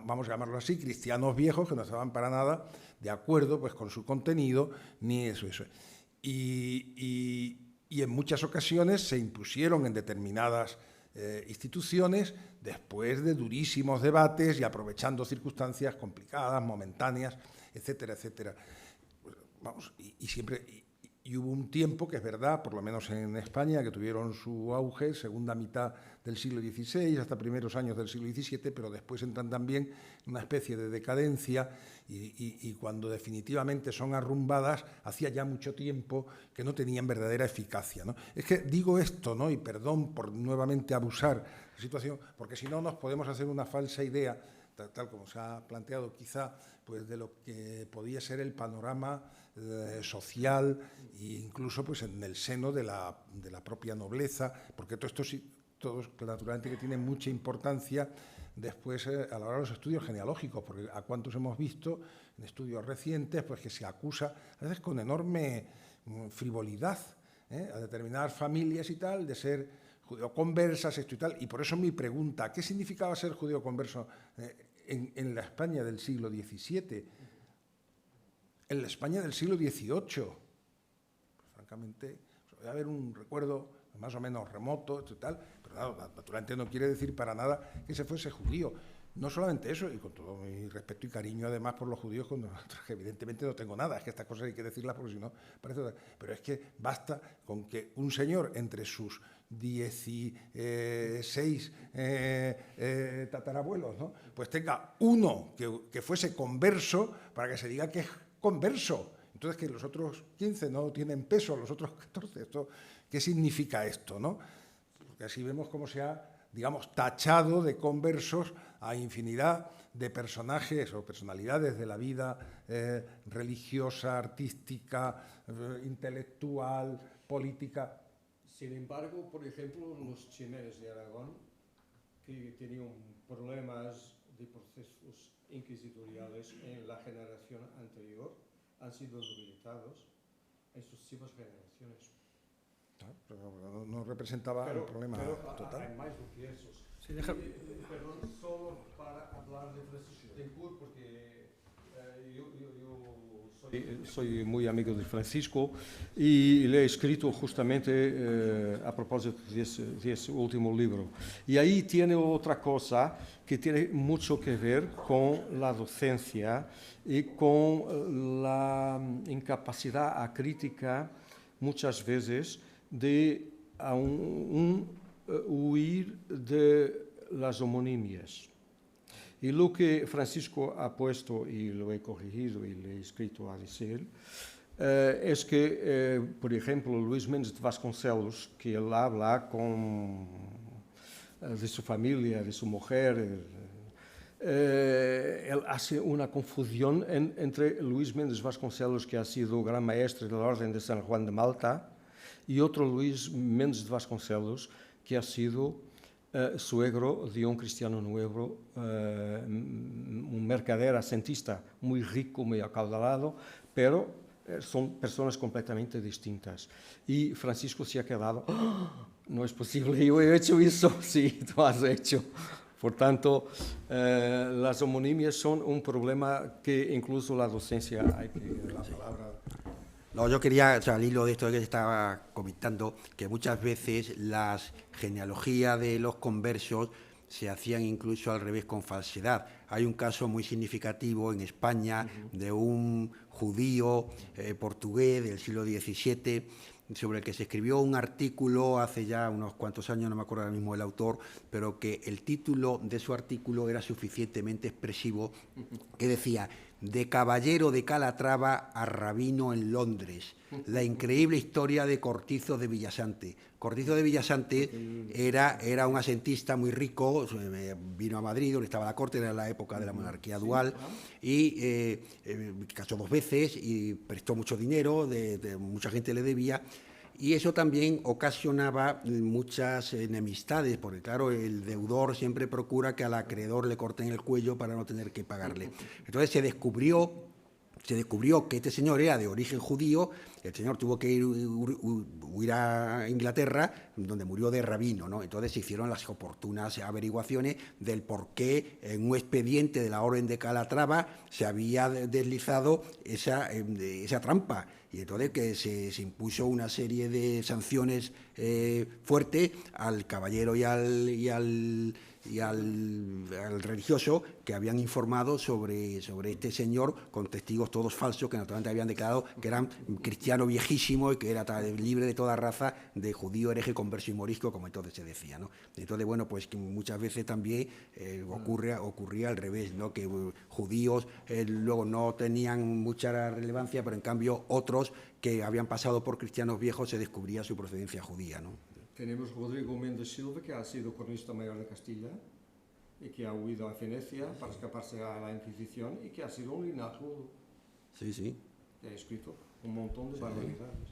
vamos a llamarlo así, cristianos viejos que no estaban para nada de acuerdo pues, con su contenido, ni eso. Y en muchas ocasiones se impusieron en determinadas instituciones después de durísimos debates y aprovechando circunstancias complicadas, momentáneas, etcétera, etcétera. Vamos, y hubo un tiempo, que es verdad, por lo menos en España, que tuvieron su auge, segunda mitad del siglo XVI hasta primeros años del siglo XVII, pero después entran también en una especie de decadencia y cuando definitivamente son arrumbadas, hacía ya mucho tiempo que no tenían verdadera eficacia, ¿no? Es que digo esto, ¿no? Y perdón por nuevamente abusar de la situación, porque si no nos podemos hacer una falsa idea, tal como se ha planteado quizá, pues de lo que podía ser el panorama social e incluso pues en el seno de la propia nobleza, porque todo esto sí, naturalmente que tiene mucha importancia después a la hora de los estudios genealógicos, porque a cuántos hemos visto en estudios recientes pues que se acusa a veces con enorme frivolidad a determinadas familias y tal de ser judeoconversas, esto y tal, y por eso mi pregunta, ¿qué significaba ser judeoconverso en la España del siglo XVII? En la España del siglo XVIII, pues, francamente, debe haber un recuerdo más o menos remoto, esto y tal, pero nada, naturalmente no quiere decir para nada que se fuese judío. No solamente eso, y con todo mi respeto y cariño además por los judíos, que evidentemente no tengo nada, es que estas cosas hay que decirlas porque si no parece... Pero es que basta con que un señor entre sus 16 tatarabuelos, ¿no? Pues tenga uno que fuese converso para que se diga que es converso. Entonces que los otros 15 no tienen peso, los otros 14. Esto, ¿qué significa esto, no? Porque así vemos cómo se ha, digamos, tachado de conversos a infinidad de personajes o personalidades de la vida religiosa, artística, intelectual, política. Sin embargo, por ejemplo, los chineses de Aragón, que tenían problemas de procesos inquisitoriales en la generación anterior, han sido debilitados en sucesivas generaciones. Pero no representaba el problema total. Hay más do que eso. Sí, Perdón, solo para hablar de Francisco Betancourt, porque yo soy muy amigo de Francisco y le he escrito justamente a propósito de ese último libro. Y ahí tiene otra cosa que tiene mucho que ver con la docencia y con la incapacidad a crítica muchas veces de huir de las homonimias. Y lo que Francisco ha puesto, y lo he corregido y le he escrito a decir, es que, por ejemplo, Luís Mendes de Vasconcelos, que él habla de su familia, de su mujer, él hace una confusión entre Luís Mendes Vasconcelos, que ha sido gran maestre de la Orden de San Juan de Malta, y otro Luís Mendes de Vasconcelos, que ha sido suegro de un cristiano nuevo, un mercader asentista muy rico, muy acaudalado, pero son personas completamente distintas. Y Francisco se ha quedado, ¡oh! No es posible, yo he hecho eso, sí, tú has hecho. Por tanto, las homonimias son un problema que incluso la docencia hay que... La palabra... No, yo quería, al hilo de esto que estaba comentando, que muchas veces las genealogías de los conversos se hacían incluso al revés, con falsedad. Hay un caso muy significativo en España de un judío portugués del siglo XVII, sobre el que se escribió un artículo hace ya unos cuantos años, no me acuerdo ahora mismo el autor, pero que el título de su artículo era suficientemente expresivo, que decía: de caballero de Calatrava a rabino en Londres, la increíble historia de Cortizo de Villasante. Cortizo de Villasante era un asentista muy rico, vino a Madrid, donde estaba la corte, era la época de la monarquía dual, y casó 2 veces y prestó mucho dinero, mucha gente le debía, y eso también ocasionaba muchas enemistades, porque claro, el deudor siempre procura que al acreedor le corten el cuello para no tener que pagarle. Entonces se descubrió que este señor era de origen judío. El señor tuvo que huir a Inglaterra, donde murió de rabino, ¿no? Entonces se hicieron las oportunas averiguaciones del por qué en un expediente de la Orden de Calatrava se había deslizado esa trampa. Y entonces que se impuso una serie de sanciones fuertes al caballero y al religioso que habían informado sobre este señor, con testigos todos falsos que naturalmente habían declarado que eran cristiano viejísimo y que era libre de toda raza de judío, hereje, converso y morisco, como entonces se decía, ¿no? Entonces, bueno, pues que muchas veces también ocurría al revés, ¿no? Que judíos luego no tenían mucha relevancia, pero en cambio otros que habían pasado por cristianos viejos se descubría su procedencia judía, ¿no? Tenemos Rodrigo Méndez Silva, que ha sido cronista mayor de Castilla y que ha huido a Venecia para escaparse a la Inquisición y que ha sido un linajudo. Sí, sí. Que ha escrito un montón de barbaridades.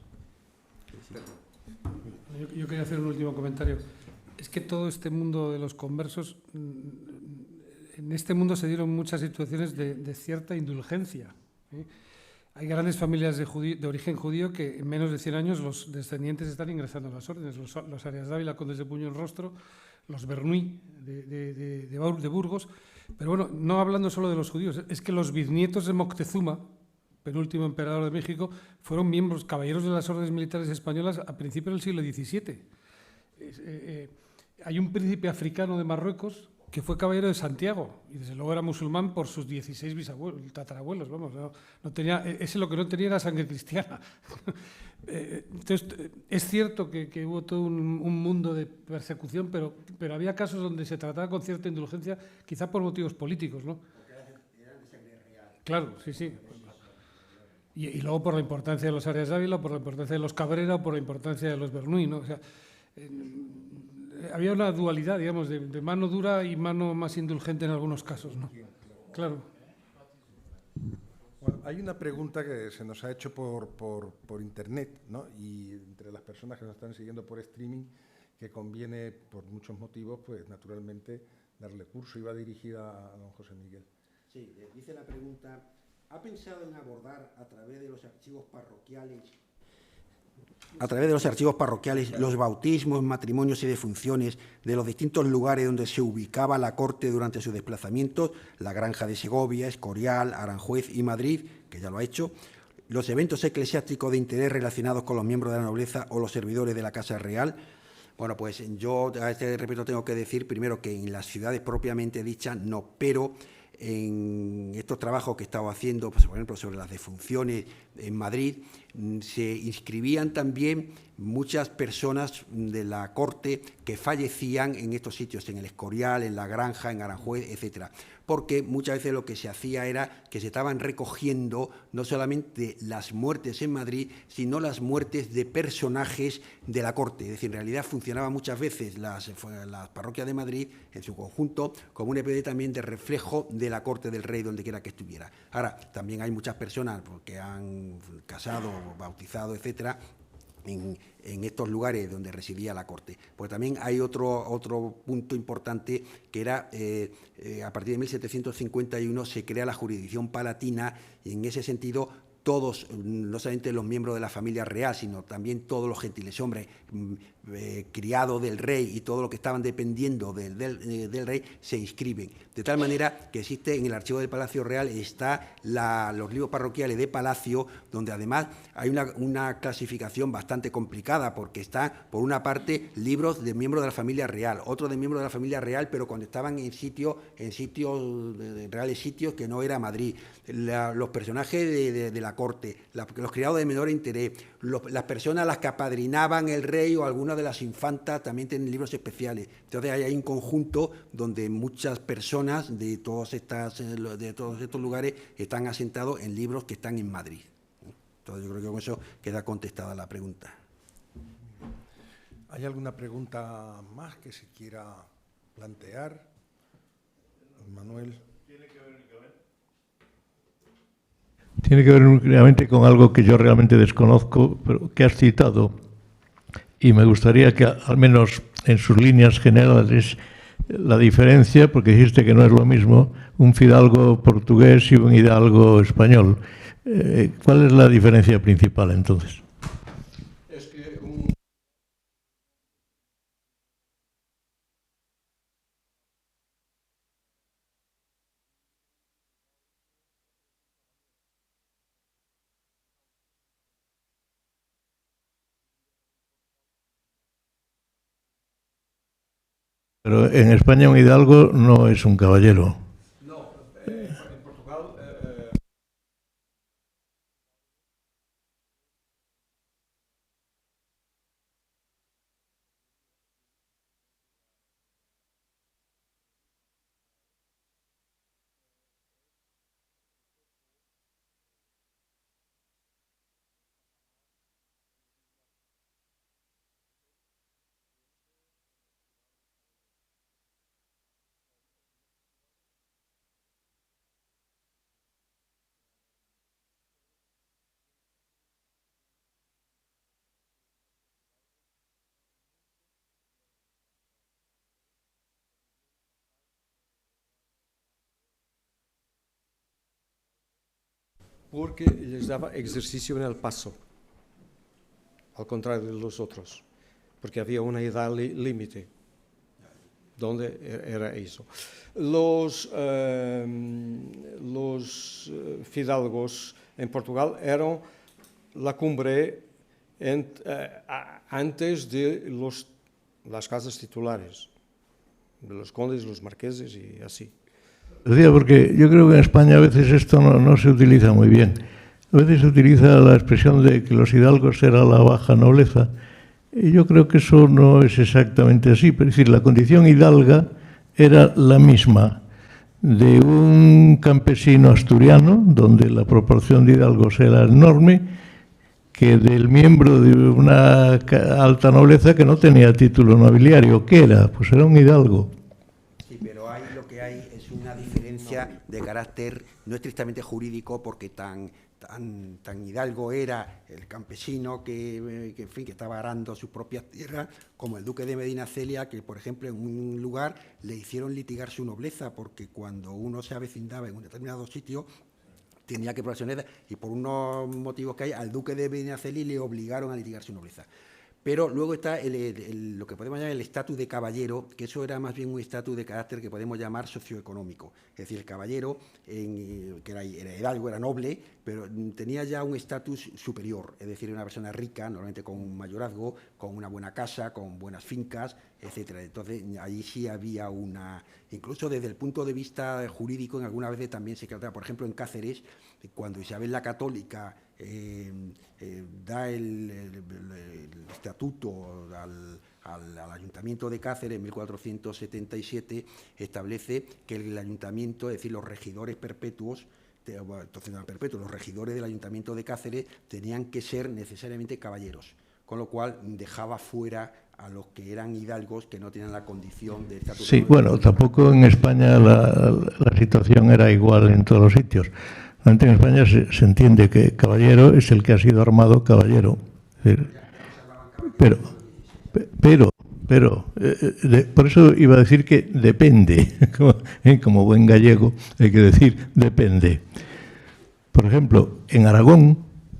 Sí. Yo quería hacer un último comentario. Es que todo este mundo de los conversos, en este mundo se dieron muchas situaciones de cierta indulgencia, ¿eh? Hay grandes familias de origen judío que en menos de 100 años los descendientes están ingresando a las órdenes. Los Arias Dávila, condes de Puño en Rostro, los Bernuy de Burgos. Pero bueno, no hablando solo de los judíos, es que los bisnietos de Moctezuma, penúltimo emperador de México, fueron miembros, caballeros de las órdenes militares españolas a principios del siglo XVII. Hay un príncipe africano de Marruecos que fue caballero de Santiago y desde luego era musulmán por sus 16 bisabuelos, tatarabuelos, vamos, no tenía, ese lo que no tenía era sangre cristiana. Entonces, es cierto que hubo todo un mundo de persecución, pero había casos donde se trataba con cierta indulgencia, quizá por motivos políticos, ¿no? Eran de sangre real. Claro, sí. Y luego por la importancia de los Arias Dávila, por la importancia de los Cabrera, por la importancia de los Bernuy, ¿no? O sea, había una dualidad, digamos, de mano dura y mano más indulgente en algunos casos, ¿no? Claro. Bueno, hay una pregunta que se nos ha hecho por internet, ¿no? Y entre las personas que nos están siguiendo por streaming, que conviene, por muchos motivos, pues naturalmente darle curso. Iba dirigida a don José Miguel. Sí, dice la pregunta: ¿ha pensado en abordar a través de los archivos parroquiales los bautismos, matrimonios y defunciones de los distintos lugares donde se ubicaba la corte durante sus desplazamientos, la Granja de Segovia, Escorial, Aranjuez y Madrid, que ya lo ha hecho, los eventos eclesiásticos de interés relacionados con los miembros de la nobleza o los servidores de la Casa Real? Bueno, pues yo a este respecto tengo que decir primero que en las ciudades propiamente dichas no, pero en estos trabajos que he estado haciendo, pues, por ejemplo, sobre las defunciones en Madrid, se inscribían también muchas personas de la corte que fallecían en estos sitios, en el Escorial, en La Granja, en Aranjuez, etcétera, porque muchas veces lo que se hacía era que se estaban recogiendo no solamente las muertes en Madrid, sino las muertes de personajes de la corte. Es decir, en realidad funcionaban muchas veces las parroquias de Madrid en su conjunto como un EPD también de reflejo de la corte del rey, donde quiera que estuviera. Ahora, también hay muchas personas que han casado, bautizado, etcétera, en estos lugares donde residía la corte. Pues también hay otro punto importante, que era, a partir de 1751 se crea la jurisdicción palatina, y en ese sentido todos, no solamente los miembros de la familia real, sino también todos los gentileshombres criados del rey y todo lo que estaban dependiendo del rey, se inscriben. De tal manera que existe en el archivo del Palacio Real, está los libros parroquiales de Palacio, donde además hay una clasificación bastante complicada, porque está, por una parte, libros de miembros de la familia real, otros de miembros de la familia real, pero cuando estaban en reales sitios que no era Madrid, los personajes de la corte, los criados de menor interés, las personas a las que apadrinaban el rey o algunas de las infantas también tienen libros especiales. Entonces hay un conjunto donde muchas personas de todos estos lugares están asentados en libros que están en Madrid. Entonces yo creo que con eso queda contestada la pregunta. ¿Hay alguna pregunta más que se quiera plantear? Manuel. Tiene que ver únicamente con algo que yo realmente desconozco, pero que has citado, y me gustaría que, al menos en sus líneas generales, la diferencia, porque dijiste que no es lo mismo un fidalgo portugués y un hidalgo español. ¿Cuál es la diferencia principal, entonces? Es que Pero en España un hidalgo no es un caballero. no, en Portugal porque les daba ejercicio en el paso, al contrario de los otros, porque había una edad límite, donde era eso. Los fidalgos en Portugal eran la cumbre antes de las casas titulares, de los condes, los marqueses y así. Decía, porque yo creo que en España a veces esto no se utiliza muy bien. A veces se utiliza la expresión de que los hidalgos eran la baja nobleza, y yo creo que eso no es exactamente así. Es decir, la condición hidalga era la misma de un campesino asturiano, donde la proporción de hidalgos era enorme, que del miembro de una alta nobleza que no tenía título nobiliario. ¿Qué era? Pues era un hidalgo. Sí, pero lo que hay es una diferencia de carácter no estrictamente jurídico, porque tan hidalgo era el campesino que estaba arando sus propias tierras, como el duque de Medinaceli, que, por ejemplo, en un lugar le hicieron litigar su nobleza, porque cuando uno se avecindaba en un determinado sitio tenía que proporcionar, y por unos motivos que hay, al duque de Medinaceli le obligaron a litigar su nobleza. Pero luego está lo que podemos llamar el estatus de caballero, que eso era más bien un estatus de carácter que podemos llamar socioeconómico. Es decir, el caballero, que era hidalgo, era noble, pero tenía ya un estatus superior, es decir, una persona rica, normalmente con un mayorazgo, con una buena casa, con buenas fincas, etcétera. Entonces, ahí sí había incluso desde el punto de vista jurídico, en algunas veces también se trataba, por ejemplo, en Cáceres, cuando Isabel la Católica da el estatuto al Ayuntamiento de Cáceres en 1477, establece que el Ayuntamiento, es decir, los regidores perpetuos, entonces no eran perpetuos, los regidores del Ayuntamiento de Cáceres tenían que ser necesariamente caballeros, con lo cual dejaba fuera a los que eran hidalgos que no tenían la condición de estatuto. Sí, bueno, tampoco en España la situación era igual en todos los sitios. En España se entiende que caballero es el que ha sido armado caballero. Pero por eso iba a decir que depende, como buen gallego hay que decir depende. Por ejemplo, en Aragón,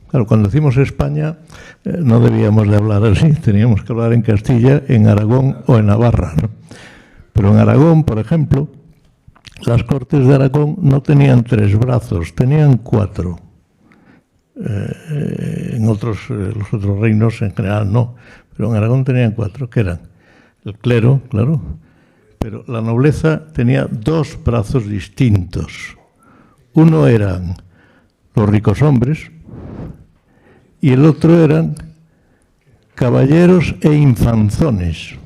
claro, cuando decimos España no debíamos de hablar así, teníamos que hablar en Castilla, en Aragón o en Navarra, ¿no? Pero en Aragón, por ejemplo, las Cortes de Aragón no tenían 3 brazos, tenían 4. En los otros reinos en general no, pero en Aragón tenían 4, que eran el clero, claro, pero la nobleza tenía 2 brazos distintos. Uno eran los ricos hombres y el otro eran caballeros e infanzones.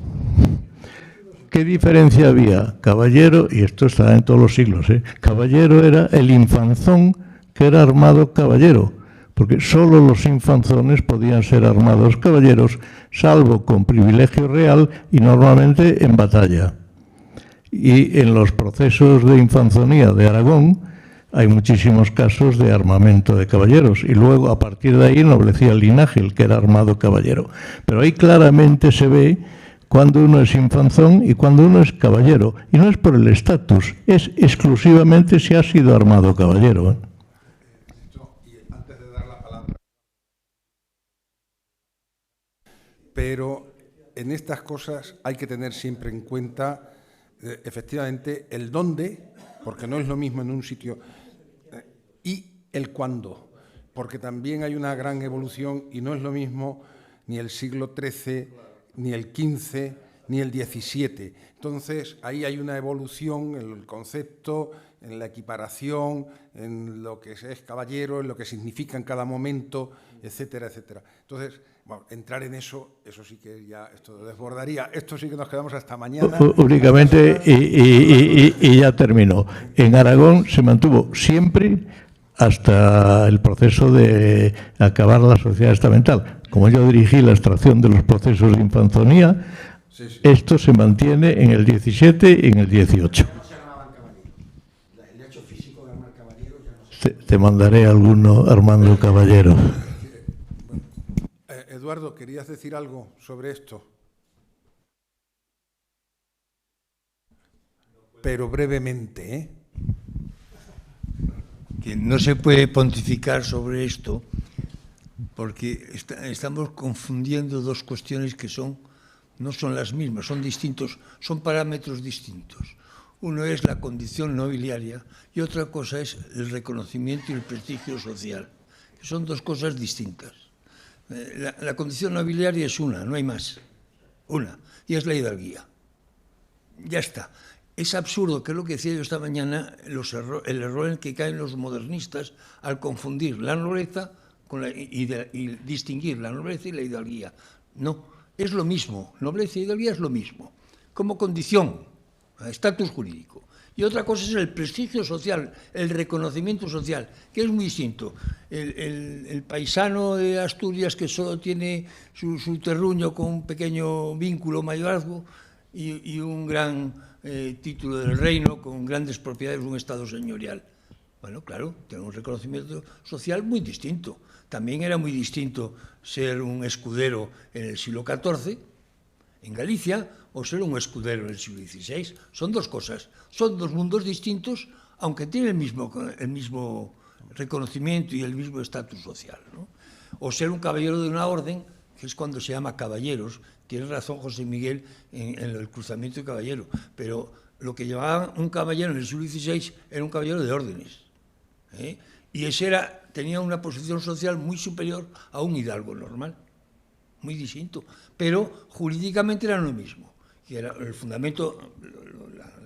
¿Qué diferencia había? Caballero, y esto está en todos los siglos, caballero era el infanzón que era armado caballero, porque solo los infanzones podían ser armados caballeros, salvo con privilegio real y normalmente en batalla. Y en los procesos de infanzonía de Aragón hay muchísimos casos de armamento de caballeros, y luego a partir de ahí ennoblecía el linaje, el que era armado caballero. Pero ahí claramente se ve cuando uno es infanzón y cuando uno es caballero, y no es por el estatus, es exclusivamente si ha sido armado caballero. Pero en estas cosas hay que tener siempre en cuenta, efectivamente, el dónde, porque no es lo mismo en un sitio, y el cuándo, porque también hay una gran evolución y no es lo mismo ni el siglo XIII, ni el XV, ni el XVII. Entonces, ahí hay una evolución en el concepto, en la equiparación, en lo que es caballero, en lo que significa en cada momento, etcétera, etcétera. Entonces, bueno, entrar en eso sí que ya esto desbordaría. Esto sí que nos quedamos hasta mañana. Únicamente, y ya terminó. En Aragón se mantuvo siempre hasta el proceso de acabar la sociedad estamental. Como yo dirigí la extracción de los procesos de infanzonía, esto se mantiene en el 17 y en el 18. Te mandaré alguno armando caballero. Eduardo, ¿querías decir algo sobre esto? Pero brevemente, ¿eh? Que no se puede pontificar sobre esto porque estamos confundiendo dos cuestiones que no son las mismas, son distintos, son parámetros distintos. Uno es la condición nobiliaria y otra cosa es el reconocimiento y el prestigio social, que son dos cosas distintas. La condición nobiliaria es una, no hay más, una, y es la hidalguía. Ya está. Es absurdo, que es lo que decía yo esta mañana, el error en el que caen los modernistas al confundir la nobleza y distinguir la nobleza y la hidalguía. No, es lo mismo, nobleza y hidalguía es lo mismo, como condición, estatus jurídico. Y otra cosa es el prestigio social, el reconocimiento social, que es muy distinto. El paisano de Asturias que solo tiene su terruño con un pequeño vínculo mayorazgo y un gran título del reino con grandes propiedades, un estado señorial. Bueno, claro, tiene un reconocimiento social muy distinto. También era muy distinto ser un escudero en el siglo XIV, en Galicia, o ser un escudero en el siglo XVI. Son dos cosas, son dos mundos distintos, aunque tienen el mismo reconocimiento y el mismo estatus social, ¿no? O ser un caballero de una orden, que es cuando se llama caballeros. Tiene razón José Miguel en el cruzamiento de caballero, pero lo que llamaban un caballero en el siglo XVI era un caballero de órdenes, ¿eh? Y ese tenía una posición social muy superior a un hidalgo normal, muy distinto, pero jurídicamente era lo mismo. que era el fundamento,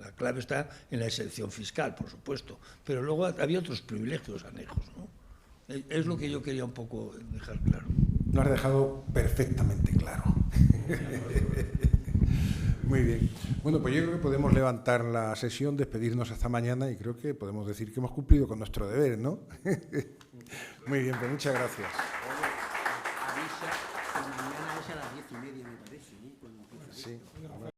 la clave está en la exención fiscal, por supuesto, pero luego había otros privilegios anejos, ¿no? Es lo que yo quería un poco dejar claro. Lo has dejado perfectamente claro. Muy bien. Bueno, pues yo creo que podemos levantar la sesión, despedirnos hasta mañana y creo que podemos decir que hemos cumplido con nuestro deber, ¿no? Muy bien, pues muchas gracias. Avisa que mañana es a las 10:30, me parece, ¿no? Cuando empieza esto. Sí.